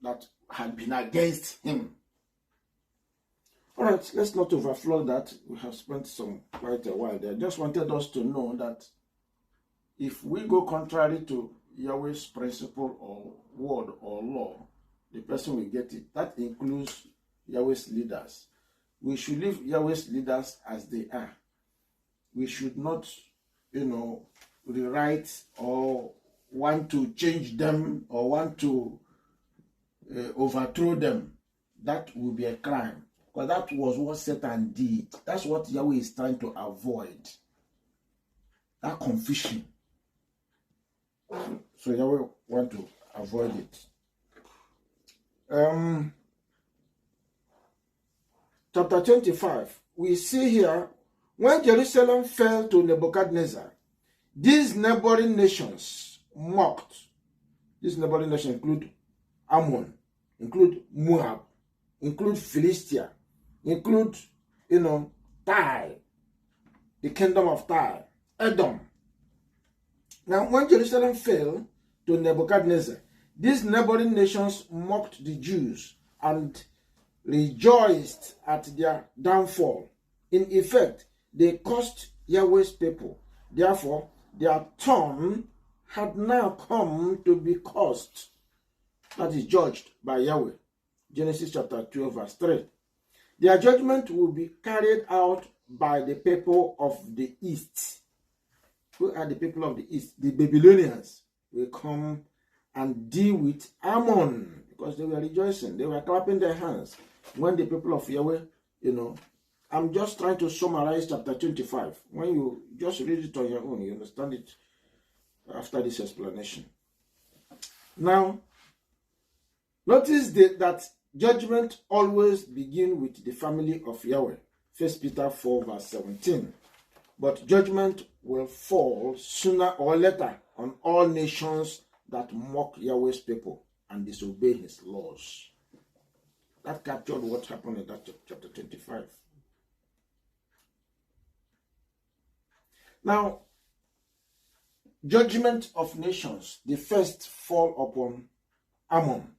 that had been against him. All right, let's not overflow that. We have spent quite a while there. Just wanted us to know that if we go contrary to Yahweh's principle or word or law, the person will get it. That includes Yahweh's leaders. We should leave Yahweh's leaders as they are. We should not, rewrite or want to change them or want to overthrow them that will be a crime. Because that was what Satan did. That's what Yahweh is trying to avoid. That confusion. So Yahweh want to avoid it. Chapter 25. We see here, when Jerusalem fell to Nebuchadnezzar, these neighboring nations mocked. These neighboring nations include Ammon, include Moab, include Philistia, include, Tyre, the kingdom of Tyre, Edom. Now, when Jerusalem fell to Nebuchadnezzar, these neighboring nations mocked the Jews and rejoiced at their downfall. In effect, they cursed Yahweh's people. Therefore, their turn had now come to be cursed. That is judged by Yahweh. Genesis chapter 12, verse 3. Their judgment will be carried out by the people of the east. Who are the people of the east? The Babylonians will come and deal with Ammon, because they were rejoicing. They were clapping their hands when the people of Yahweh, I'm just trying to summarize chapter 25. When you just read it on your own, you understand it after this explanation. Now, notice that judgment always begins with the family of Yahweh. 1 Peter 4, verse 17. But judgment will fall sooner or later on all nations that mock Yahweh's people and disobey his laws. That captured what happened in that chapter 25. Now, judgment of nations, the first fall upon Ammon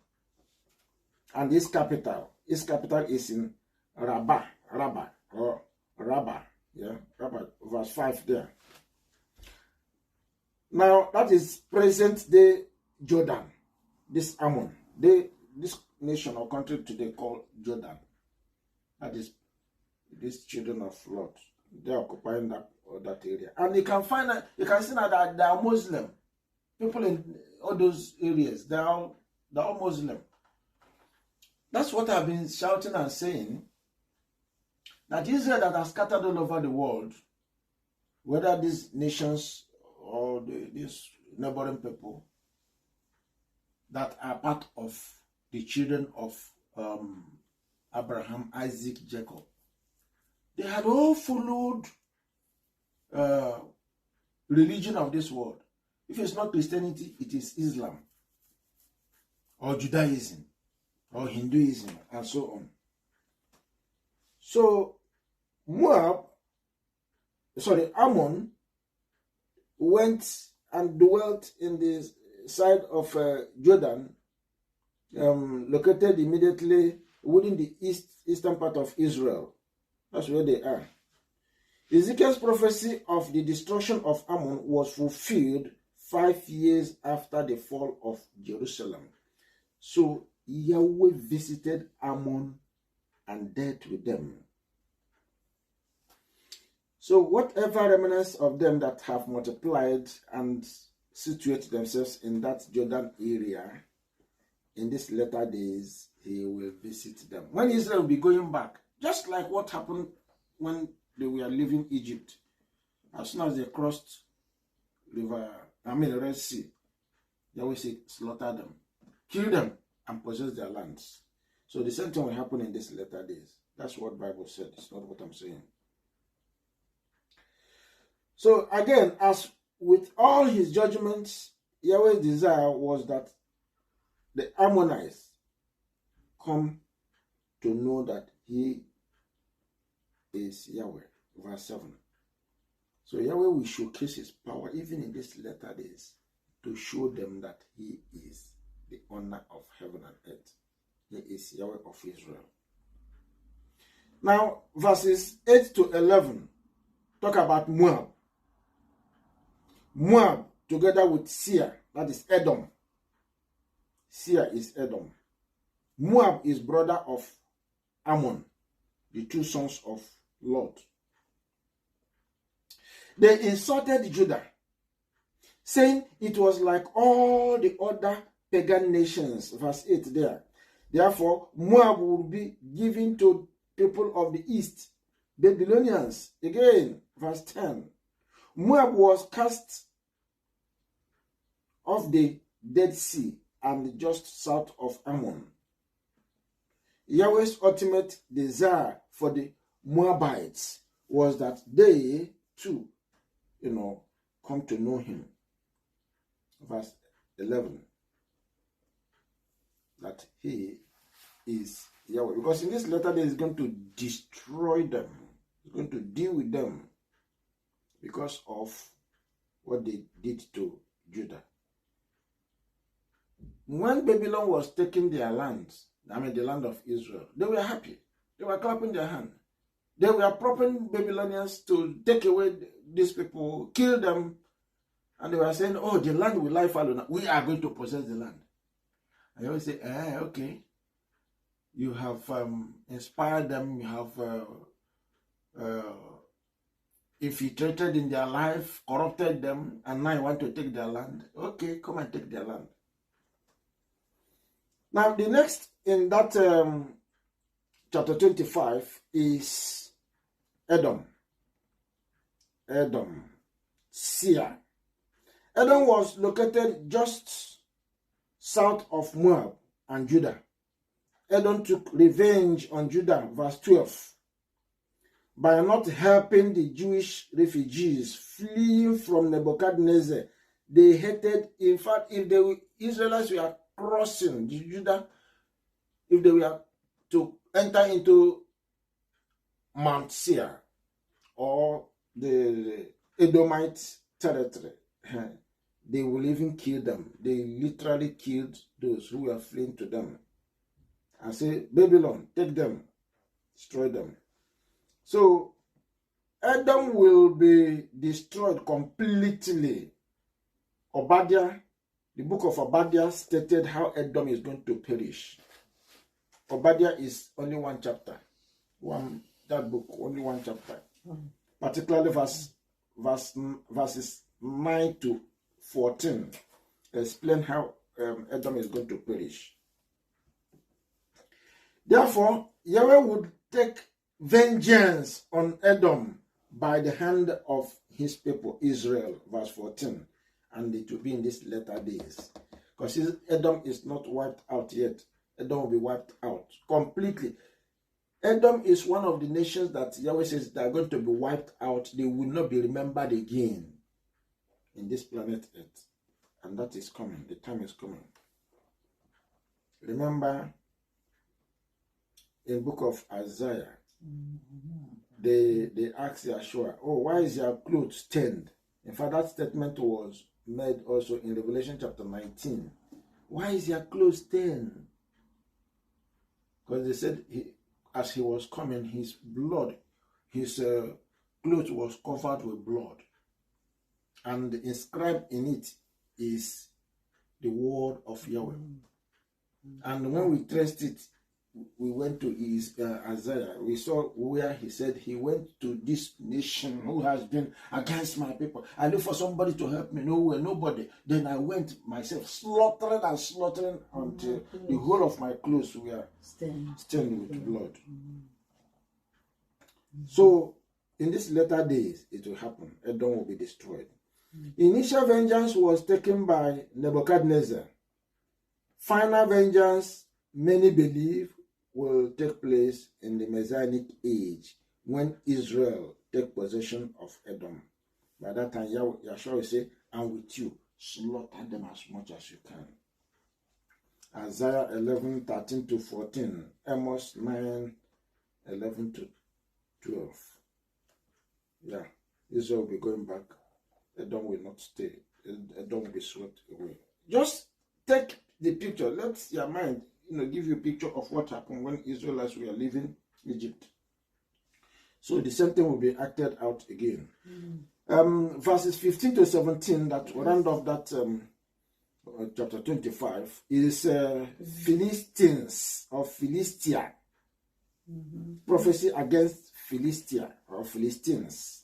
and his capital. His capital is in Rabbah, verse 5 there. Now, that is present-day Jordan, this Ammon. This nation or country today called Jordan. That is these children of Lot. They are occupying that area. And you can see that they are Muslim. People in all those areas, they're all Muslim. That's what I've been shouting and saying. That Israel that are scattered all over the world, whether these nations or these neighboring people that are part of the children of Abraham, Isaac, Jacob, they had all followed religion of this world. If it's not Christianity, it is Islam or Judaism or Hinduism and so on. So Ammon went and dwelt in the side of Jordan, located immediately within the eastern part of Israel. That's where they are. Ezekiel's prophecy of the destruction of Ammon was fulfilled 5 years after the fall of Jerusalem. So Yahweh visited Ammon and dealt with them. So whatever remnants of them that have multiplied and situate themselves in that Jordan area, in these latter days, he will visit them. When Israel will be going back, just like what happened when they were leaving Egypt. As soon as they crossed the Red Sea, Yahweh said, slaughter them, kill them, and possess their lands. So the same thing will happen in these latter days. That's what the Bible said. It's not what I'm saying. So again, as with all his judgments, Yahweh's desire was that the Ammonites come to know that he is Yahweh. Verse 7. So Yahweh will showcase his power even in these latter days to show them that he is the owner of heaven and earth. He is Yahweh of Israel. Now, verses 8 to 11 talk about Moab. Moab, together with Seir, that is Edom. Seir is Edom. Moab is brother of Ammon, the two sons of Lot. They insulted Judah, saying it was like all the other pagan nations. Verse 8 there. Therefore, Moab will be given to people of the east, Babylonians. Again, verse 10. Moab was cast off the Dead Sea and just south of Ammon. Yahweh's ultimate desire for the Moabites was that they too, come to know him. Verse 11. That he is Yahweh. Because in this letter, he is going to destroy them. He's going to deal with them because of what they did to Judah. When Babylon was taking their lands, the land of Israel, they were happy. They were clapping their hands. They were propping Babylonians to take away these people, kill them. And they were saying, oh, the land will lie fallow now. We are going to possess the land. I always say, okay. You have inspired them. You have infiltrated in their life, corrupted them, and now you want to take their land. Okay, come and take their land. Now, the next in that chapter 25 is Edom. Seir. Edom was located just south of Moab and Judah. Edom took revenge on Judah, verse 12, by not helping the Jewish refugees fleeing from Nebuchadnezzar. They hated, in fact, if the Israelites were crossing Judah, if they were to enter into Mount Seir or the Edomite territory, they will even kill them. They literally killed those who were fleeing to them. And say, Babylon, take them, destroy them. So, Edom will be destroyed completely. Obadiah, the book of Obadiah stated how Edom is going to perish. Obadiah is only one chapter. That book, only one chapter. Particularly verses 9 to 14 explain how Edom is going to perish. Therefore, Yahweh would take vengeance on Edom by the hand of his people, Israel, verse 14. And it will be in these latter days. Because Edom is not wiped out yet. Edom will be wiped out completely. Edom is one of the nations that Yahweh says they are going to be wiped out. They will not be remembered again in this planet Earth. And that is coming. The time is coming. Remember, in book of Isaiah, they asked Yeshua, oh, why is your clothes stained? In fact, that statement was made also in Revelation chapter 19. Why is your clothes stained? Because they said, as he was coming, his blood, his clothes was covered with blood. And inscribed in it is the word of Yahweh. And when we traced it, we went to Isaiah. We saw where he said he went to this nation who has been against my people. I looked for somebody to help me. Nowhere, nobody. Then I went myself, slaughtering until the whole of my clothes were stained with blood. So, in these latter days, it will happen. Edom will be destroyed. Initial vengeance was taken by Nebuchadnezzar. Final vengeance, many believe, will take place in the Messianic age when Israel take possession of Edom. By that time, Yahshua will say, and with you, slaughter them as much as you can. Isaiah 11, 13 to 14, Amos 9, 11 to 12. Yeah, Israel will be going back. Edom will not stay. Edom will be swept away. Just take the picture. Let your mind give you a picture of what happened when Israelites were leaving Egypt. So the same thing will be acted out again. Verses 15 to 17 that round off that chapter 25 is Philistines or Philistia. Prophecy against Philistia or Philistines.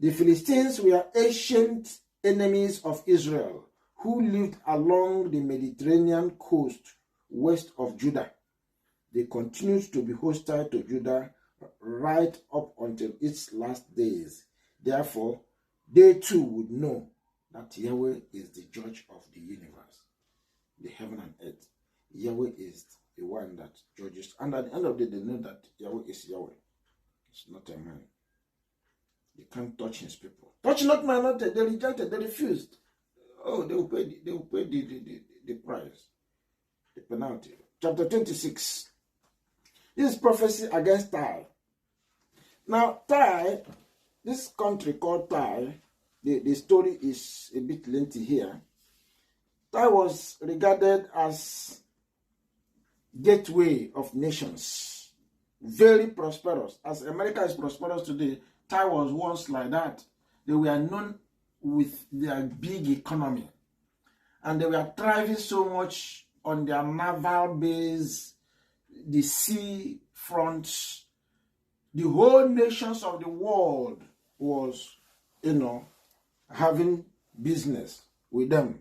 The Philistines were ancient enemies of Israel who lived along the Mediterranean coast west of Judah. they continued to be hostile to Judah right up until its last days. Therefore, they too would know that Yahweh is the judge of the universe, the heaven and earth. Yahweh is the one that judges. And at the end of the day, they know that Yahweh is Yahweh. It's not a man. They can't touch his people. Touch not my anointed. They rejected. They refused. Oh, they will pay the price, the penalty. Chapter 26. This is prophecy against Tyre. Now, Tyre, this country called Tyre, the story is a bit lengthy here. Tyre was regarded as gateway of nations, very prosperous. As America is prosperous today, Tyre was once like that. They were known with their big economy, and they were thriving so much on their naval base, the sea fronts. The whole nations of the world was, having business with them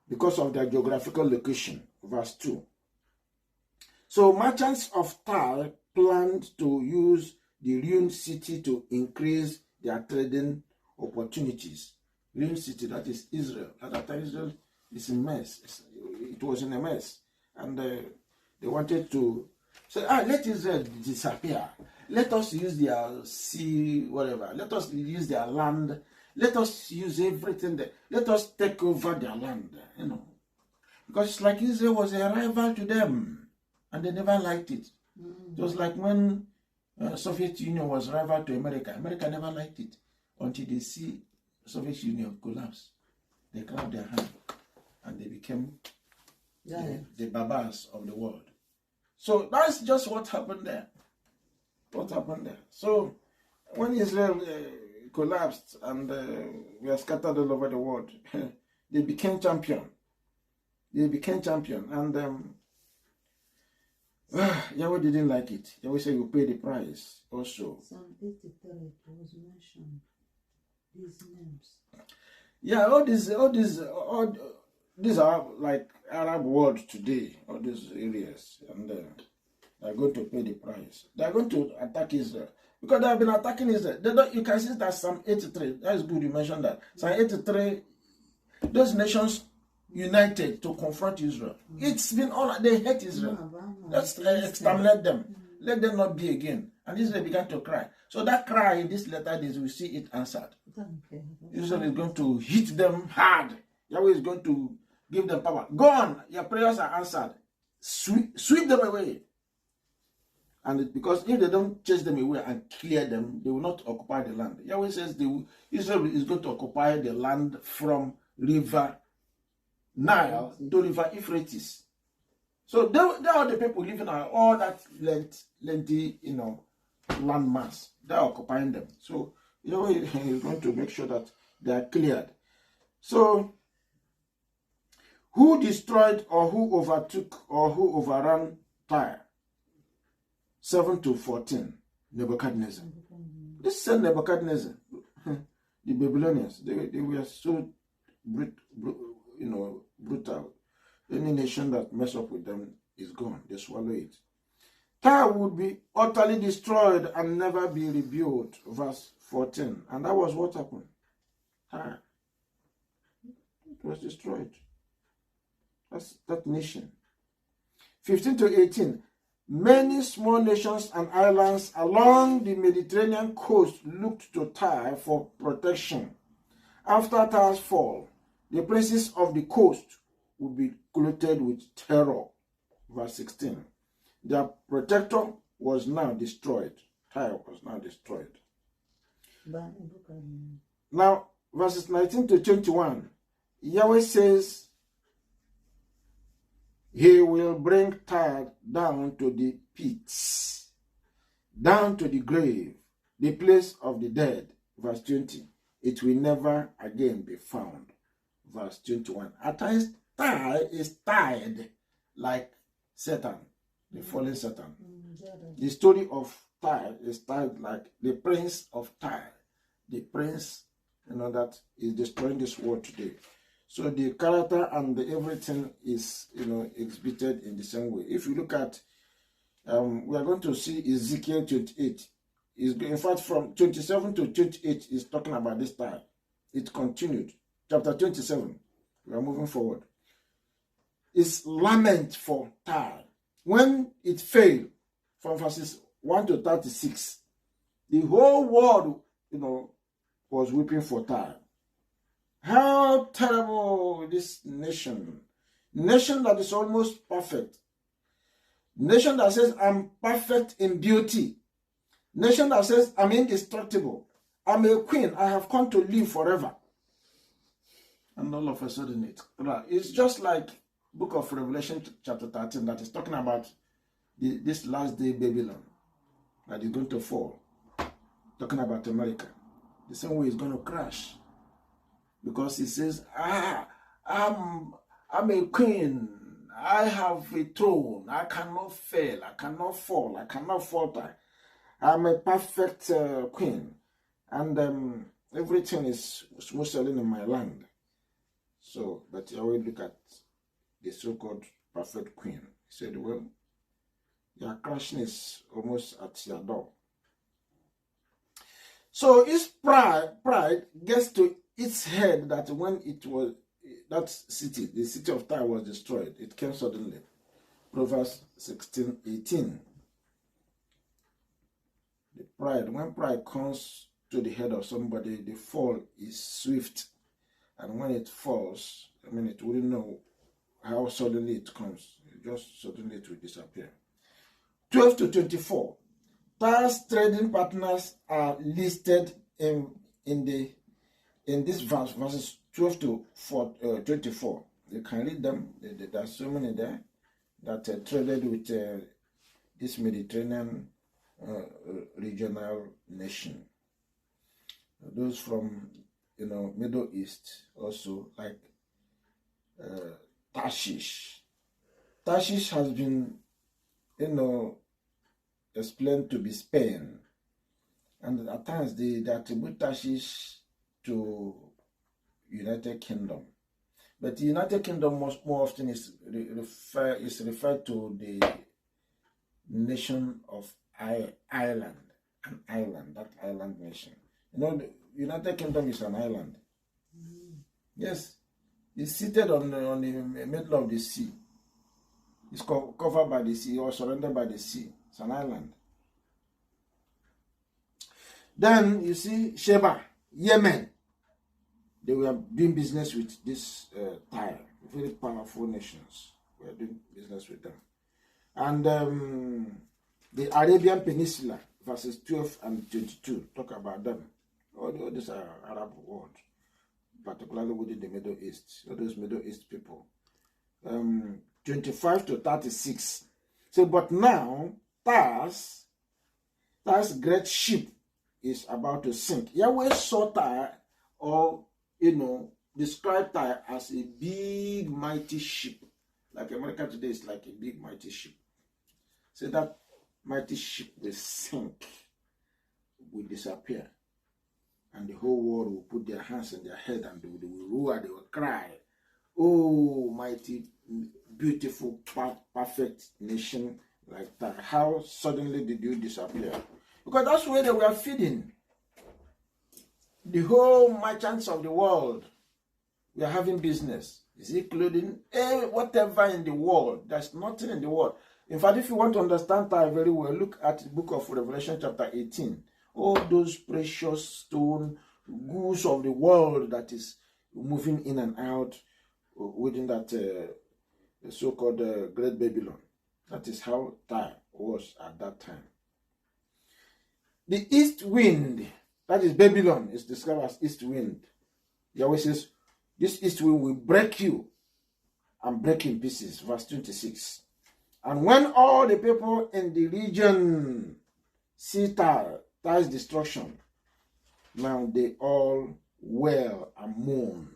because of their geographical location. Verse 2. So merchants of Tyre planned to use the ruined city to increase their trading opportunities. Ruined city, that is Israel. At that time, Israel is in mess. It was in a mess. And they wanted to say, let Israel disappear. Let us use their sea, whatever. Let us use their land. Let us use everything there. Let us take over their land, Because it's like Israel was a rival to them, and they never liked it. It was like when Soviet Union was rival to America. America never liked it until they see Soviet Union collapse. They clap their hand, and they became the barbars of the world. So that's just what happened there. So when Israel collapsed and were scattered all over the world, they became champion. And Yahweh didn't like it. Yahweh said, you pay the price also. Psalm 83 was mentioned. These names. Yeah, all these are like Arab world today, all these areas, and they're going to pay the price. They're going to attack Israel because they have been attacking Israel. You can see that Psalm 83. That is good you mentioned that. Psalm 83. Those nations united to confront Israel. It's been all they hate Israel. Let's exterminate them. Let them not be again. And Israel began to cry. So that cry in this letter days, we see it answered. Israel is going to hit them hard. Yahweh is going to give them power. Go on, your prayers are answered. Sweep them away. And because if they don't chase them away and clear them, they will not occupy the land. Yahweh says Israel is going to occupy the land from river Nile to river Euphrates. So they are the people living on all that lengthy, land mass. They are occupying them. So Yahweh is going to make sure that they are cleared. So who destroyed or who overtook or who overran Tyre? 7-14. Nebuchadnezzar. This is Nebuchadnezzar. The Babylonians. They were so brutal. Any nation that mess up with them is gone. They swallow it. Tyre would be utterly destroyed and never be rebuilt. Verse 14. And that was what happened. Tyre. It was destroyed. That's that nation. 15-18. Many small nations and islands along the Mediterranean coast looked to Tyre for protection. After Tyre's fall, the princes of the coast would be clothed with terror. Verse 16. Their protector was now destroyed. Tyre was now destroyed. Now, verses 19-21. Yahweh says, he will bring Tyre down to the pits, down to the grave, the place of the dead. Verse 20. It will never again be found. Verse 21. At times, Tyre is tied like Satan, the fallen Satan. The story of Tyre is tied like the prince of Tyre, the prince, that is destroying this world today. So the character and everything is, exhibited in the same way. If you look at We are going to see Ezekiel 28. In fact, from 27 to 28 is talking about this Tyre. It continued. Chapter 27. We are moving forward. It's lament for Tyre. When it failed, from verses 1 to 36, the whole world, was weeping for Tyre. How terrible this nation that is almost perfect. Nation that says, I'm perfect in beauty. Nation that says, I'm indestructible. I'm a queen. I have come to live forever. And all of a sudden, it's just like book of Revelation chapter 13 that is talking about this last day Babylon that is going to fall. Talking about America. The same way it's going to crash. Because it says, I'm a queen. I have a throne. I cannot fail. I cannot fall. I cannot falter. I'm a perfect queen. And everything is smooth sailing in my land. So, but you always look at the so-called perfect queen. He said, well, your crashing is almost at your door. So his pride gets to its head that when that city, the city of Tyre was destroyed, it came suddenly. Proverbs 16:18. When pride comes to the head of somebody, the fall is swift. And when it falls, it wouldn't know how suddenly it comes. Just suddenly it will disappear. 12 to 24. Tyre's trading partners are listed in this verse, verses 12 to 24. You can read them. There are so many there that traded with this Mediterranean regional nation. Those from Middle East also, like Tarshish. Tarshish has been explained to be Spain, and at times they attribute Tarshish to United Kingdom, but the United Kingdom more often is referred to the nation of Ireland, that island nation. The United Kingdom is an island. Yes, it's seated on the middle of the sea. It's covered by the sea or surrounded by the sea. It's an island. Then you see Sheba, Yemen. They were doing business with this Tyre. Very powerful nations. We are doing business with them. And the Arabian Peninsula, verses 12 and 22, talk about them. All these are Arab world, particularly within the Middle East. All those Middle East people. 25 to 36. So, but now, Tyre's great ship is about to sink. Yahweh saw Tyre, or, described Tyre as a big, mighty ship. Like America today is like a big, mighty ship. So that mighty ship will sink, will disappear. And the whole world will put their hands on their head and they will roar, they will cry. Oh, mighty, beautiful, perfect nation like that. How suddenly did you disappear? Because that's where they were feeding. The whole merchants of the world were having business. Is it clothing? Whatever in the world. There's nothing in the world. In fact, if you want to understand Tyre very well, look at the book of Revelation chapter 18. All those precious stone goods of the world that is moving in and out within that so-called Great Babylon. That is how Tyre was at that time. The east wind, that is Babylon, is described as east wind. Yahweh says, this east wind will break you and break in pieces. Verse 26. And when all the people in the region see Tyre's destruction, now they all wail and mourn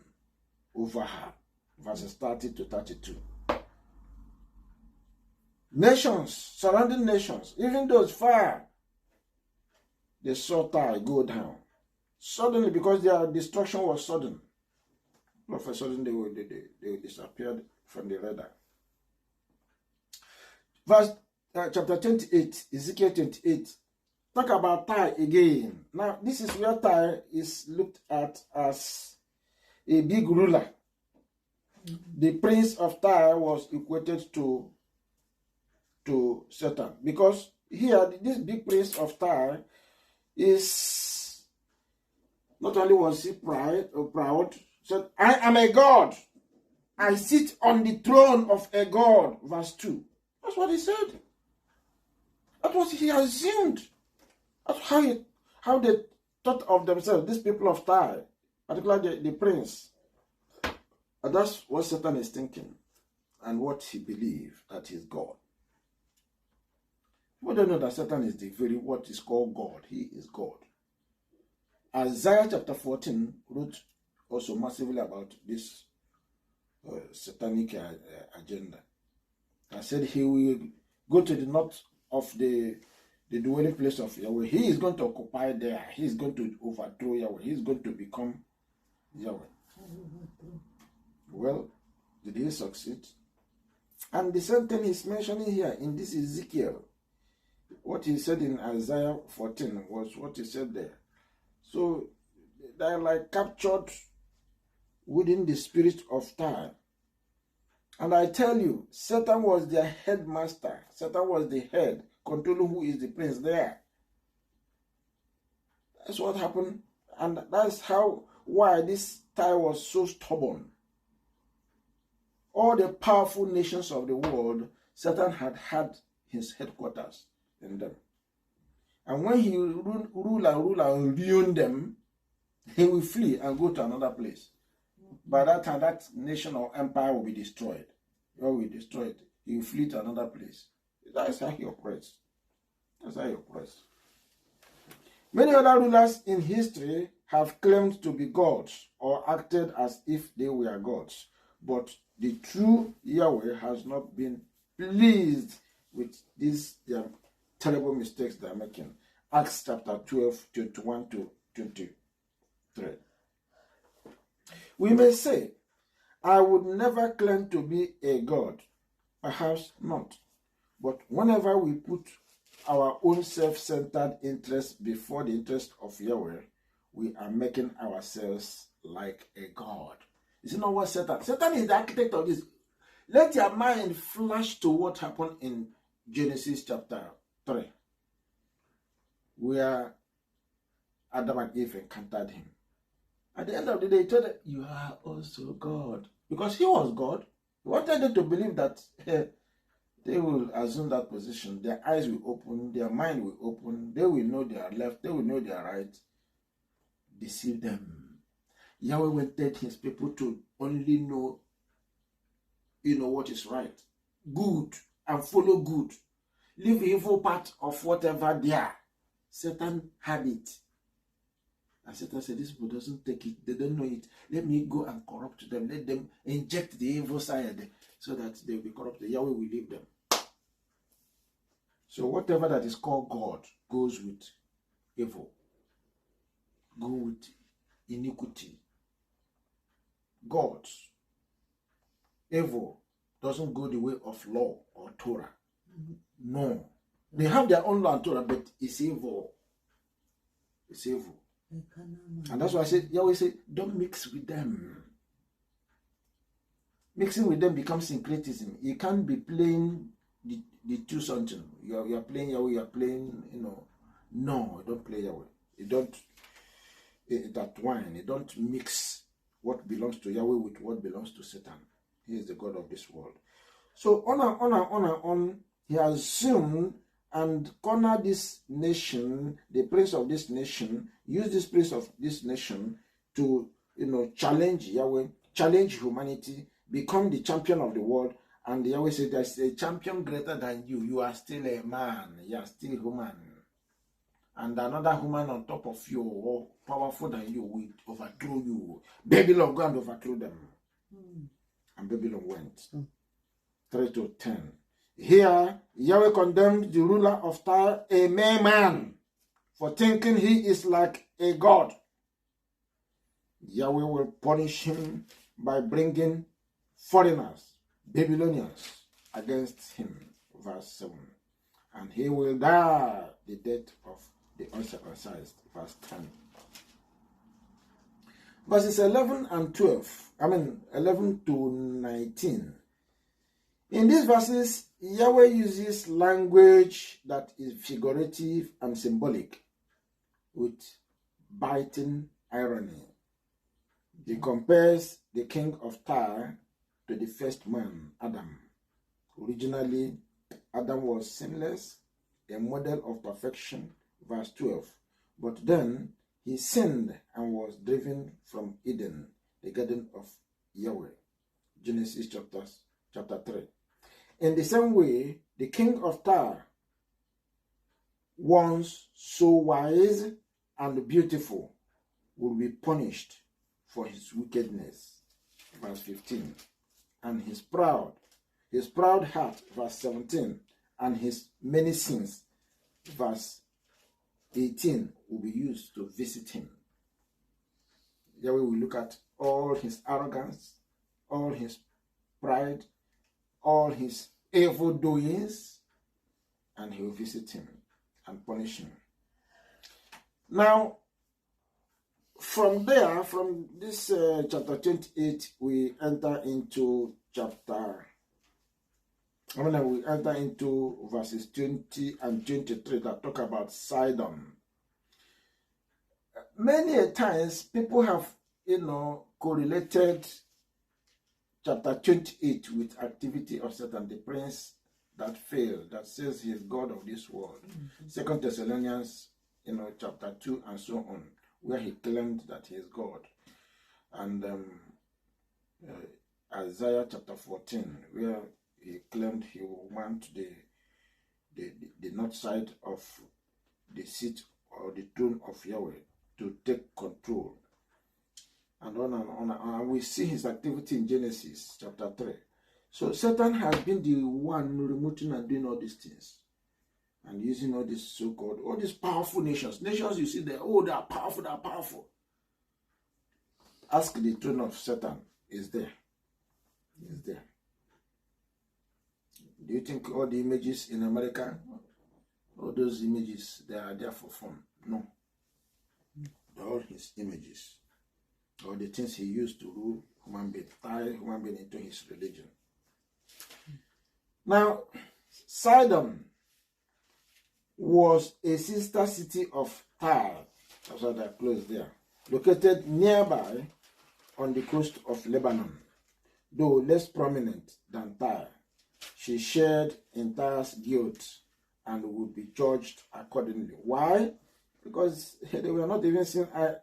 over her. Verses 30 to 32. Nations, surrounding nations, even those far, they saw Tyre go down. Suddenly, because their destruction was sudden. All of a sudden, they disappeared from the radar. Verse chapter 28, Ezekiel 28, talk about Tyre again. Now, this is where Tyre is looked at as a big ruler. The prince of Tyre was equated to Satan, because here this big prince of Tyre is not only was he proud, said, I am a god. I sit on the throne of a god. Verse 2. That's what he said. That's what he assumed. That's how they thought of themselves, these people of Tyre, particularly the prince. And that's what Satan is thinking and what he believes that he's God. People don't know that Satan is the very what is called God. He is God. Isaiah chapter 14 wrote also massively about this satanic agenda. I said he will go to the north of the dwelling place of Yahweh. He is going to occupy there. He is going to overthrow Yahweh. He is going to become Yahweh. Well, did he succeed? And the same thing he's mentioning here in this Ezekiel. What he said in Isaiah 14 was what he said there. So they're like captured within the spirit of Tyre. And I tell you, Satan was their headmaster. Satan was the head, controlling who is the prince there. That's what happened. And that's why this Tyre was so stubborn. All the powerful nations of the world, Satan had his headquarters in them. And when he rule and ruin them, he will flee and go to another place. By that time, that nation or empire will be destroyed. God will destroy it. He will flee to another place. That's how he operates. That's how he operates. Many other rulers in history have claimed to be gods or acted as if they were gods. But the true Yahweh has not been pleased with these their terrible mistakes they are making. Acts chapter 12, 21 to 23. We may say, I would never claim to be a god. Perhaps not. But whenever we put our own self-centered interests before the interest of Yahweh, we are making ourselves like a god. Is it not what Satan? Satan is the architect of this. Let your mind flash to what happened in Genesis chapter 3, where Adam and Eve encountered him. At the end of the day, he told them, you are also God. Because he was God. He wanted them to believe that they will assume that position. Their eyes will open, their mind will open, they will know they are left, they will know they are right. Deceive them. Yahweh wanted his people to only know, what is right. Good, and follow good. Leave the evil part of whatever they are. Satan had it. And Satan said, this people doesn't take it. They don't know it. Let me go and corrupt them. Let them inject the evil side so that they will be corrupted. Yahweh will leave them. So whatever that is called God goes with evil. Go with iniquity. God, evil, doesn't go the way of law or Torah. No. They have their own law and Torah, but it's evil. It's evil. And that's why I said, Yahweh said, don't mix with them. Mixing with them becomes syncretism. You can't be playing the two something. You are playing Yahweh, you are playing, No, don't play Yahweh. You don't intertwine. You don't mix what belongs to Yahweh with what belongs to Satan. He is the God of this world. So on, he assumed and cornered this nation, the prince of this nation, used this prince of this nation to, challenge Yahweh, challenge humanity, become the champion of the world. And Yahweh said, there's a champion greater than you. You are still a man. You are still human. And another human on top of you, or powerful than you, will overthrow you. Babylon, go and overthrow them. And Babylon went. 3 to 10. Here, Yahweh condemned the ruler of Tyre, a mere man, for thinking he is like a god. Yahweh will punish him by bringing foreigners, Babylonians, against him. Verse 7. and he will die the death of the uncircumcised. Verse 10. Verses 11 and 12, 11 to 19. In these verses, Yahweh uses language that is figurative and symbolic with biting irony. He compares the king of Tyre to the first man, Adam. Originally, Adam was sinless, a model of perfection, verse 12. But then he sinned and was driven from Eden, the garden of Yahweh. Genesis chapter 3. In the same way, the king of Tyre, once so wise and beautiful, will be punished for his wickedness. Verse 15. And his proud heart, verse 17, and his many sins, verse 18, will be used to visit him. Yahweh will look at all his arrogance, all his pride, all his evil doings, and he will visit him and punish him. Now, from there, from this chapter 28, we enter into we enter into verses 20 and 23 that talk about Sidon. Many a times, people have, correlated chapter 28 with activity of Satan, the prince that failed, that says he is God of this world. 2 Thessalonians, chapter 2 and so on, where he claimed that he is God. And Isaiah chapter 14, where he claimed he will want the north side of the seat or the throne of Yahweh to take control. And on and on and on. We see his activity in Genesis chapter 3. So Satan has been the one remoting and doing all these things. And using all these so-called, all these powerful nations. Nations you see there, they are powerful, they are powerful. Ask the throne of Satan, is there. Is there. Do you think all the images in America, all those images, they are there for fun? No. They're all his images. Or the things he used to rule human being, tie human being into his religion. Now, Sidon was a sister city of Tyre, that's why they're close there, located nearby on the coast of Lebanon, though less prominent than Tyre. She shared in Tyre's guilt and would be judged accordingly. Why? Because they were not even seen eye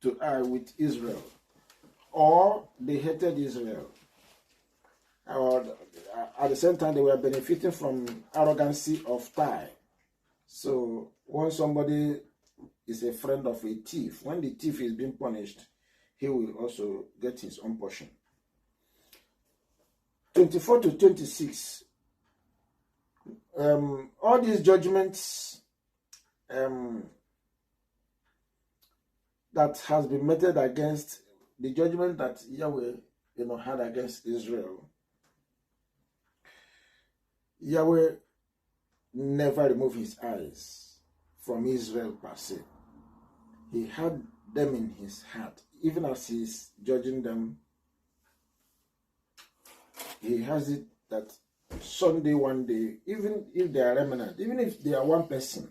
to eye with Israel, or they hated Israel. Or at the same time, they were benefiting from arrogancy of Tyre. So when somebody is a friend of a thief, when the thief is being punished, he will also get his own portion. 24 to 26. All these judgments that has been meted against the judgment that Yahweh had against Israel. Yahweh never removed his eyes from Israel per se. He had them in his heart. Even as he's judging them, he has it that someday, one day, even if they are remnant, even if they are one person,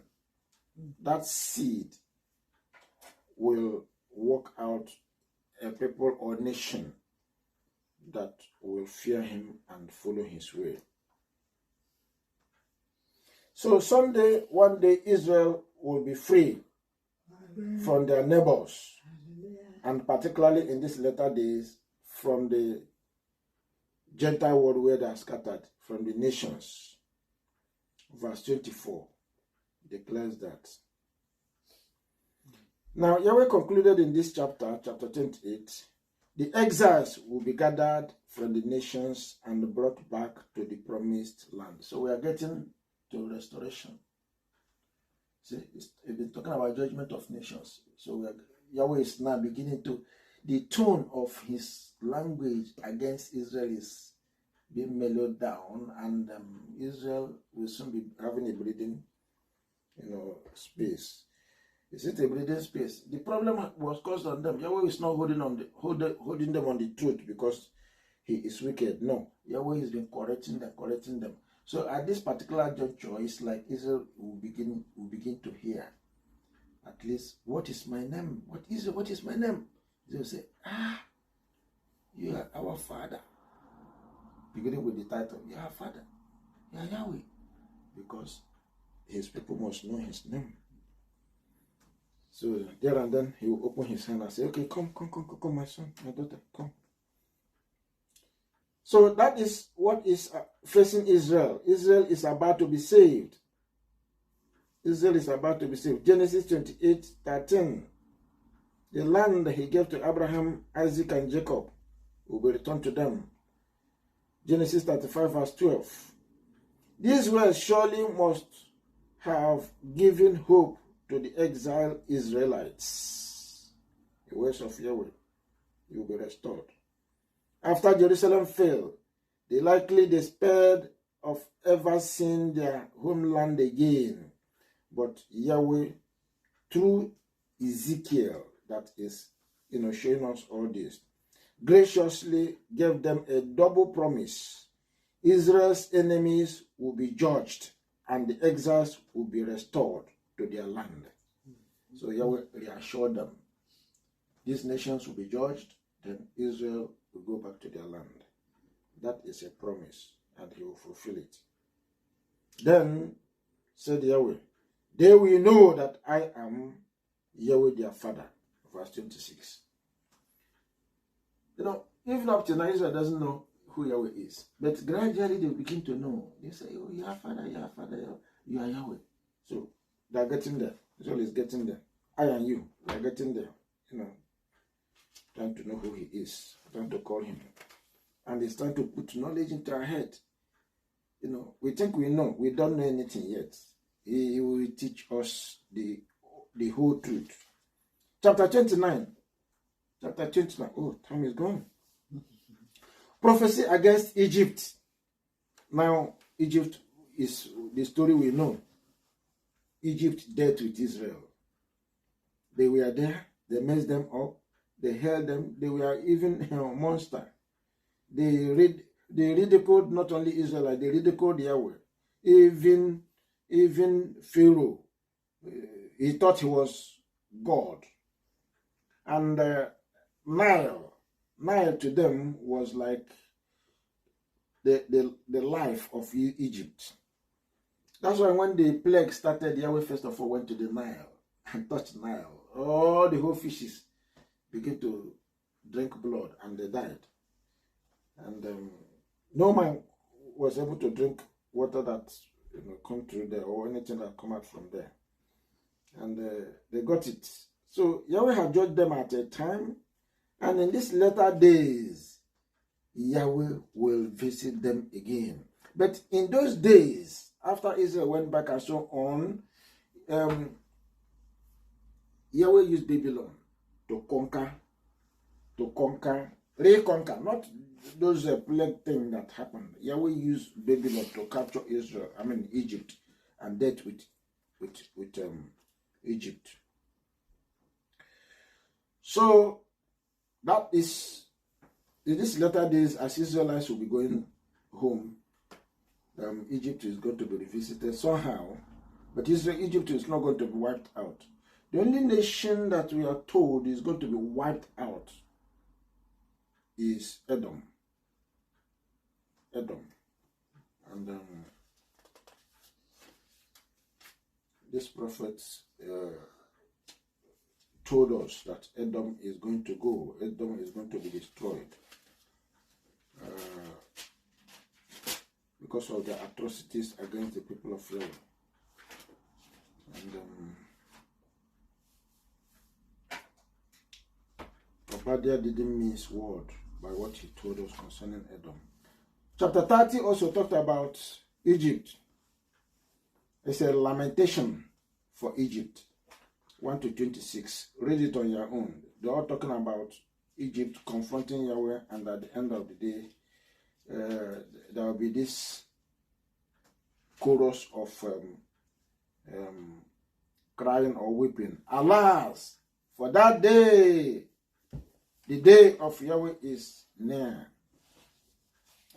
that seed will work out a people or nation that will fear him and follow his way. So someday, one day, Israel will be free from their neighbors, and particularly in these latter days, from the Gentile world where they are scattered, from the nations. Verse 24 declares that. Now, Yahweh concluded in this chapter 28, the exiles will be gathered from the nations and brought back to the promised land. So we are getting to restoration. See, it's been talking about judgment of nations. So Yahweh is now beginning to, the tone of his language against Israel is being mellowed down, and Israel will soon be having a breathing, space. Is it a breathing space? The problem was caused on them. Yahweh is not holding them on the truth because he is wicked. No, Yahweh has been correcting them. So at this particular juncture, it's like Israel will begin to hear, at least, what is my name? What is my name? They will say, you are our Father. Beginning with the title, you are Father, you are Yahweh. Because his people must know his name. So there and then he will open his hand and say, okay, come, my son, my daughter, come. So that is what is facing Israel. Israel is about to be saved. Genesis 28:13. The land he gave to Abraham, Isaac, and Jacob will be returned to them. Genesis 35:12. These words surely must have given hope to the exiled Israelites. The words of Yahweh, you will be restored. After Jerusalem fell, they likely despaired of ever seeing their homeland again. But Yahweh, through Ezekiel, that is, showing us all this, graciously gave them a double promise. Israel's enemies will be judged, and the exiles will be restored to their land. So Yahweh reassured them. These nations will be judged, then Israel will go back to their land. That is a promise, and he will fulfill it. Then said Yahweh, they will know that I am Yahweh their Father. Verse 26. Even up to now, Israel doesn't know who Yahweh is. But gradually they begin to know. They say, oh, you are Father, you are Yahweh. So they are getting there. Israel is getting there. I and you, we are getting there. Trying to know who he is. Trying to call him. And it's trying to put knowledge into our head. We think we know. We don't know anything yet. He will teach us the whole truth. Chapter 29. Oh, time is gone. Prophecy against Egypt. Now, Egypt is the story we know. Egypt dealt with Israel. They were there. They messed them up. They held them. They were even a monster. They ridiculed not only Israel, they ridiculed Yahweh. Even Pharaoh, he thought he was God. And Nile to them was like the life of Egypt. That's why when the plague started, Yahweh first of all went to the Nile and touched Nile. All the whole fishes began to drink blood and they died. And no man was able to drink water that come through there or anything that come out from there. And they got it. So Yahweh had judged them at a time, and in these latter days, Yahweh will visit them again. But in those days, after Israel went back and so on, Yahweh used Babylon to reconquer, not those plague things that happened. Yahweh used Babylon to capture Egypt, and dealt with Egypt. So that is, in these latter days, as Israelites will be going home, Egypt is going to be revisited somehow, but Egypt is not going to be wiped out. The only nation that we are told is going to be wiped out is Edom. And this prophet told us that Edom is going to go. Edom is going to be destroyed because of their atrocities against the people of Yahweh. And Obadiah didn't miss word by what he told us concerning Edom. Chapter 30 also talked about Egypt. It's a lamentation for Egypt. 1-26. Read it on your own. They're all talking about Egypt confronting Yahweh, and at the end of the day, there will be this chorus of crying or weeping. Alas, for that day, the day of Yahweh is near,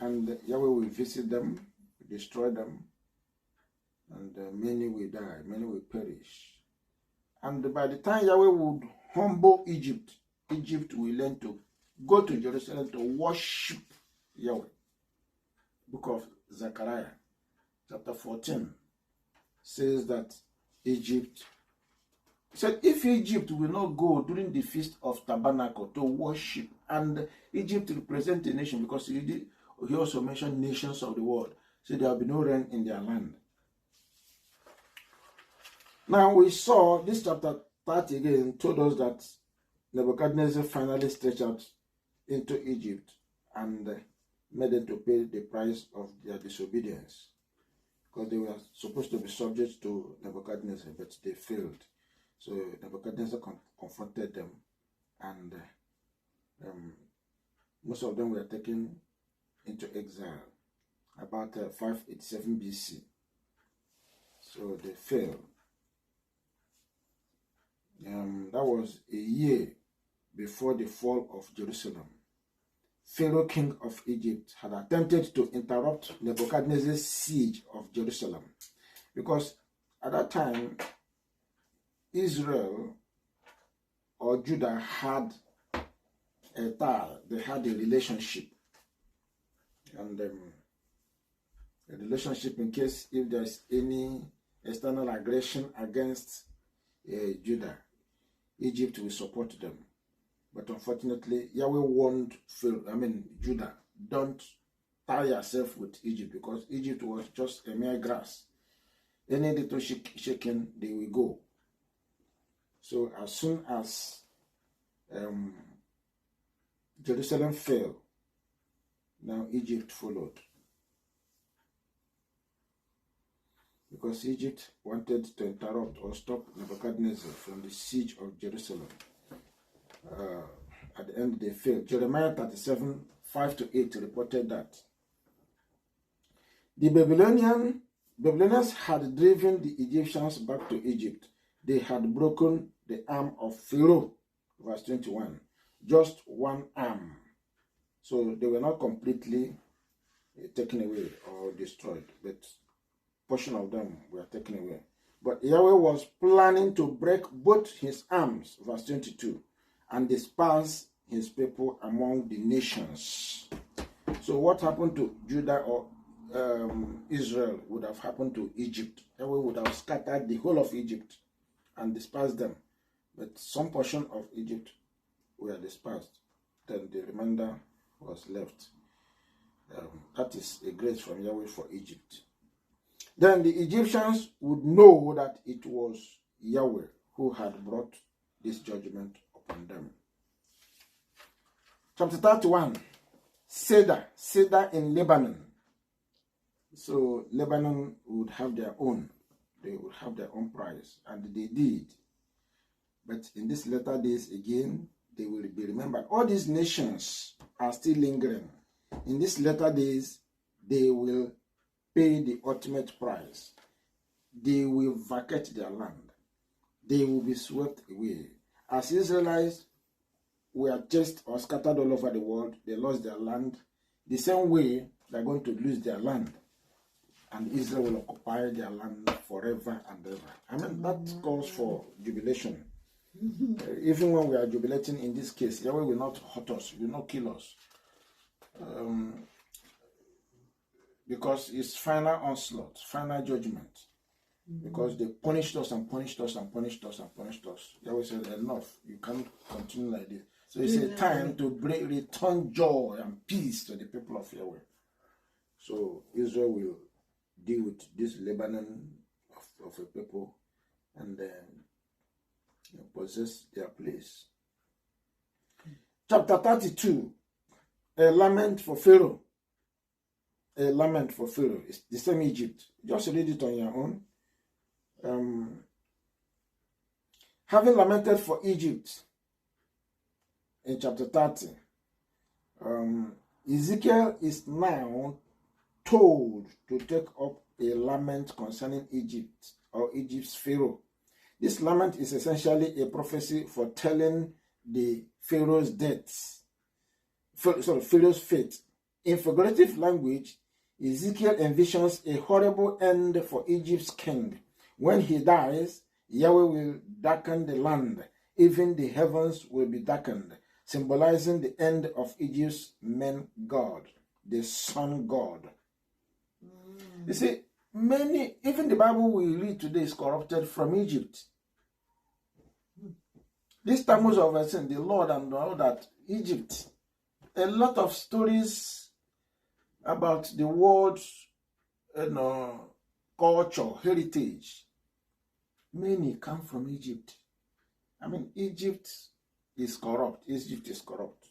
and Yahweh will visit them, destroy them, and many will die, many will perish. And by the time Yahweh would humble Egypt, Egypt will learn to go to Jerusalem to worship Yahweh. Book of Zechariah, chapter 14, says that Egypt said, if Egypt will not go during the Feast of Tabernacle to worship, and Egypt represents a nation, because he also mentioned nations of the world, so there will be no rain in their land. Now we saw this chapter 30 again told us that Nebuchadnezzar finally stretched out into Egypt and made them to pay the price of their disobedience, because they were supposed to be subject to Nebuchadnezzar, but they failed. So Nebuchadnezzar confronted them, and most of them were taken into exile about 587 BC. So they failed. That was a year before the fall of Jerusalem. Pharaoh, king of Egypt, had attempted to interrupt Nebuchadnezzar's siege of Jerusalem, because at that time Israel or Judah had a tie, they had a relationship, and a relationship in case if there's any external aggression against Judah, Egypt will support them. But unfortunately, Yahweh warned Judah, don't tie yourself with Egypt, because Egypt was just a mere grass. Any little shaking, they will go. So as soon as Jerusalem fell, now Egypt followed, because Egypt wanted to interrupt or stop Nebuchadnezzar from the siege of Jerusalem. At the end, they failed. Jeremiah 37, 5-8 reported that the Babylonians had driven the Egyptians back to Egypt. They had broken the arm of Pharaoh, verse 21, just one arm. So they were not completely taken away or destroyed, but portion of them were taken away. But Yahweh was planning to break both his arms, verse 22, and disperse his people among the nations. So what happened to Judah or Israel would have happened to Egypt. Yahweh would have scattered the whole of Egypt and dispersed them. But some portion of Egypt were dispersed. Then the remainder was left. That is a grace from Yahweh for Egypt. Then the Egyptians would know that it was Yahweh who had brought this judgment upon them. Chapter 31, Cedar in Lebanon. So Lebanon would have their own. They would have their own price, and they did. But in these latter days again, they will be remembered. All these nations are still lingering. In these latter days, they will pay the ultimate price. They will vacate their land. They will be swept away. As Israelites were chased or scattered all over the world, they lost their land. The same way, they're going to lose their land. And Israel will occupy their land forever and ever. That calls for jubilation. Even when we are jubilating in this case, Yahweh will not hurt us, will not kill us. Because it's final onslaught, final judgment. Because they punished us and punished us and punished us and punished us. Yahweh said, enough, you can't continue like this. So it's a time to return joy and peace to the people of Yahweh. So Israel will deal with this Lebanon of a people and possess their place. Chapter 32, a lament for Pharaoh. A lament for Pharaoh. It's the same Egypt. Just read it on your own. Having lamented for Egypt in chapter 30, Ezekiel is now told to take up a lament concerning Egypt or Egypt's Pharaoh. This lament is essentially a prophecy foretelling the Pharaoh's Pharaoh's fate. In figurative language, Ezekiel envisions a horrible end for Egypt's king. When he dies, Yahweh will darken the land. Even the heavens will be darkened, symbolizing the end of Egypt's main god, the sun god. You see, even the Bible we read today is corrupted from Egypt. This Tammuz of sin, the Lord and all that, Egypt. A lot of stories about the world's culture, heritage, many come from Egypt. I mean, Egypt is corrupt. Egypt is corrupt.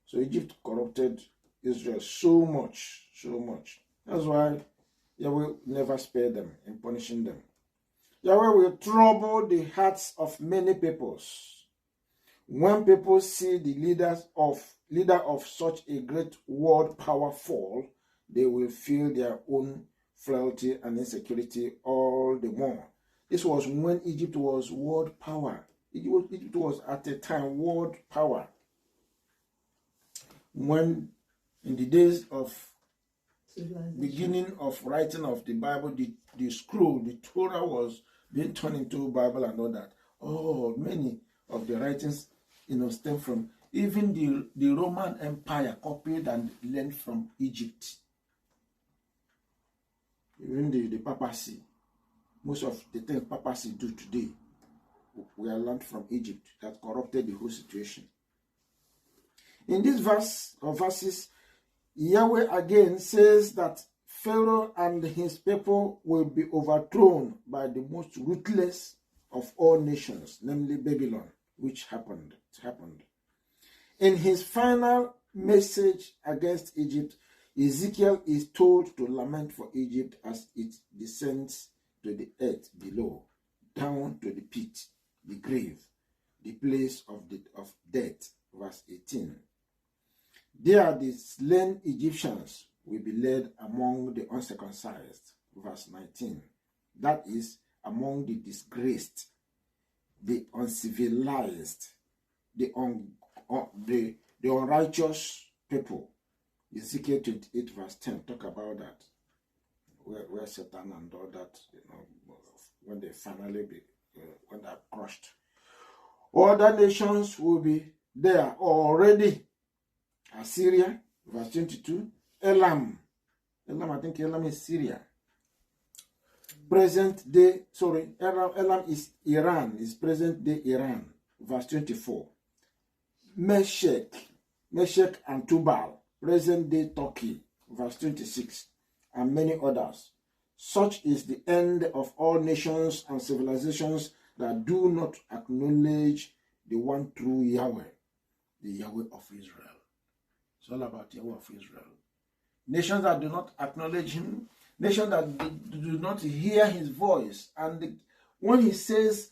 So Egypt corrupted Israel so much. That's why Yahweh never spared them in punishing them. Yahweh will trouble the hearts of many peoples. When people see the leader of such a great world power fall, they will feel their own frailty and insecurity all the more. This was when Egypt was world power. Egypt was at a time world power. When in the days of beginning of writing of the Bible, the scroll, the Torah was being turned into Bible and all that. Oh, many of the writings, stem from even the Roman Empire copied and learned from Egypt. Even the papacy, most of the things papacy do today, we are learned from Egypt that corrupted the whole situation. In this verses, Yahweh again says that Pharaoh and his people will be overthrown by the most ruthless of all nations, namely Babylon, which happened. It happened. In his final message against Egypt, Ezekiel is told to lament for Egypt as it descends to the earth below, down to the pit, the grave, the place of death. Verse 18. There the slain Egyptians will be led among the uncircumcised. Verse 19. That is, among the disgraced, the uncivilized, the unrighteous people. Ezekiel 28 verse 10 talk about that. Where Satan and all that, when they finally when they're crushed. Other nations will be there already. Assyria, verse 22. Elam, I think Elam is Syria. Present day, Elam is Iran, is present day Iran. Verse 24. Meshech and Tubal, present day Turkey. Verse 26. And many others. Such is the end of all nations and civilizations that do not acknowledge the one true Yahweh, the Yahweh of Israel. It's all about Yahweh of Israel. Nations that do not acknowledge him, nations that do not hear his voice, and when he says,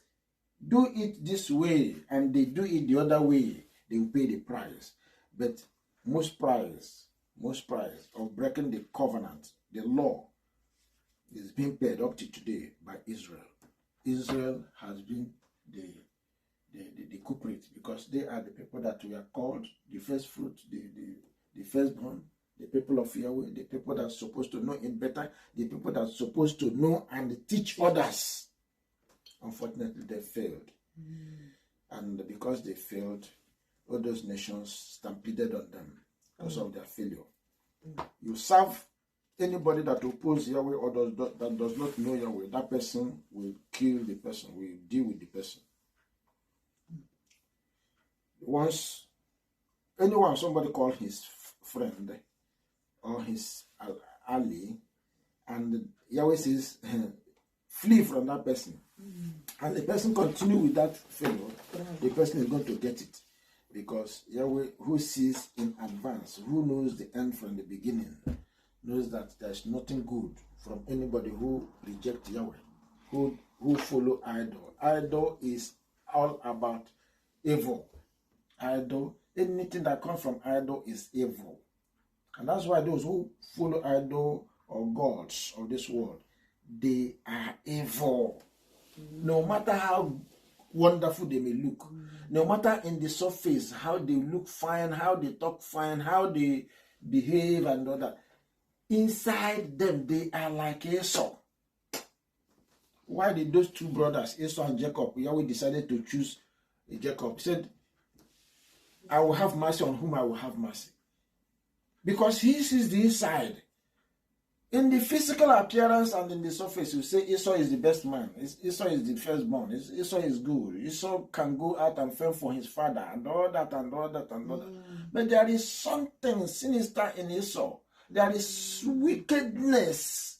do it this way, and they do it the other way, they will pay the price. But most price of breaking the covenant, the law, is being paid up to today by Israel. Israel has been the culprit, because they are the people that we are called the first fruit, the firstborn, the people of Yahweh, the people that are supposed to know him better, the people that are supposed to know and teach others. Unfortunately, they failed. And because they failed, all those nations stampeded on them because of their failure. You serve anybody that opposes Yahweh or that does not know Yahweh, that person will kill the person, will deal with the person. Once somebody called his friend or his ally, and Yahweh says, flee from that person, and the person continue with that fellow, the person is going to get it. Because Yahweh, who sees in advance, who knows the end from the beginning, knows that there's nothing good from anybody who rejects Yahweh, who follow idol. Idol is all about evil. Idol, anything that comes from idol is evil. And that's why those who follow idol or gods of this world, they are evil. No matter how wonderful they may look, no matter in the surface how they look fine, how they talk fine, how they behave and all that, inside them they are like Esau. Why did those two brothers, Esau and Jacob, Yahweh decided to choose Jacob? He said, I will have mercy on whom I will have mercy. Because he sees the inside. In the physical appearance and in the surface, you say Esau is the best man. Esau is the firstborn. Esau is good. Esau can go out and fend for his father and all that and all that and all that. But there is something sinister in Esau. There is wickedness.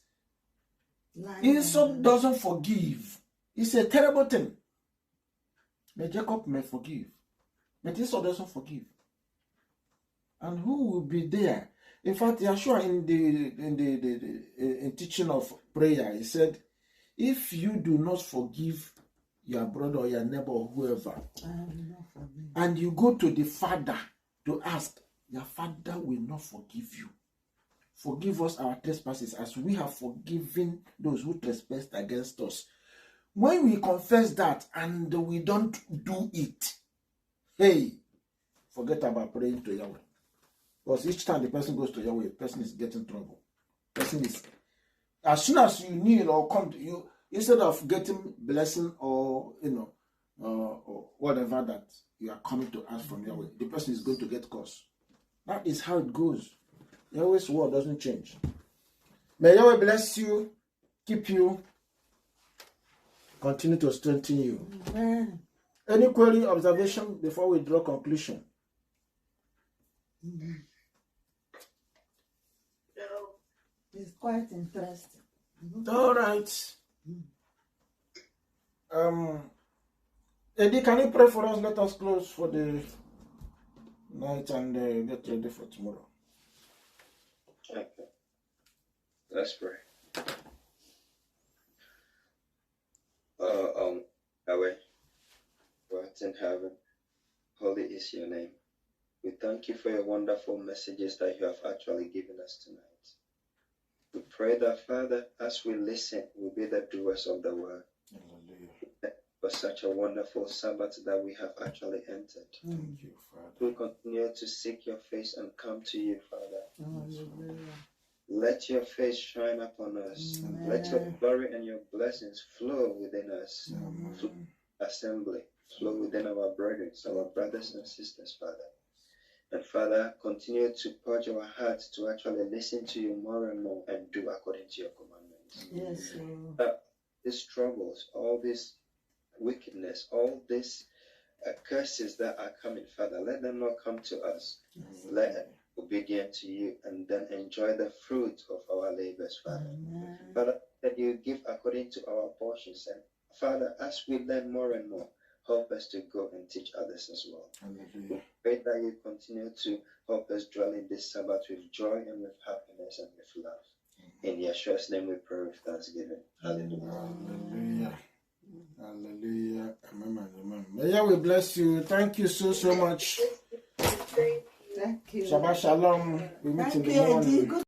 Esau doesn't forgive. It's a terrible thing. But Jacob may forgive. But Esau doesn't forgive. And who will be there? In fact, Yeshua in teaching of prayer, he said, if you do not forgive your brother or your neighbor or whoever, and you go to the Father to ask, your Father will not forgive you. Forgive us our trespasses as we have forgiven those who trespassed against us. When we confess that and we don't do it, hey, forget about praying to Yahweh. Because each time the person goes to Yahweh, the person is getting trouble. Person is, as soon as you kneel or come to you, instead of getting blessing or or whatever that you are coming to ask from Yahweh, the person is going to get curse. That is how it goes. Yahweh's word doesn't change. May Yahweh bless you, keep you, continue to strengthen you. Amen. Any query, observation before we draw conclusion? It's quite interesting. All right. Eddie, can you pray for us? Let us close for the night and get ready for tomorrow. Okay. Let's pray. Yahweh, who art in heaven, holy is your name. We thank you for your wonderful messages that you have actually given us tonight. We pray that, Father, as we listen, we'll be the doers of the word. Hallelujah. For such a wonderful Sabbath that we have actually entered. Thank you, Father. We continue to seek your face and come to you, Father. Hallelujah. Let your face shine upon us. Amen. Let your glory and your blessings flow within us. Amen. Assembly, flow within our brothers and sisters, Father. And Father, continue to purge our hearts to actually listen to you more and more and do according to your commandments. Yes, Lord. These troubles, all this wickedness, all these curses that are coming, Father, let them not come to us. Let us be obedient to you and then enjoy the fruit of our labors, Father. Amen. Father, that you give according to our portions. And Father, as we learn more and more, help us to go and teach others as well. Hallelujah. We pray that you continue to help us dwell in this Sabbath with joy and with happiness and with love. In Yeshua's name we pray with thanksgiving. Hallelujah. Hallelujah. Hallelujah. Amen. Amen. May Yahweh bless you. Thank you so much. Thank you. Shabbat shalom. We meet in Thank the you, morning. Eddie. Good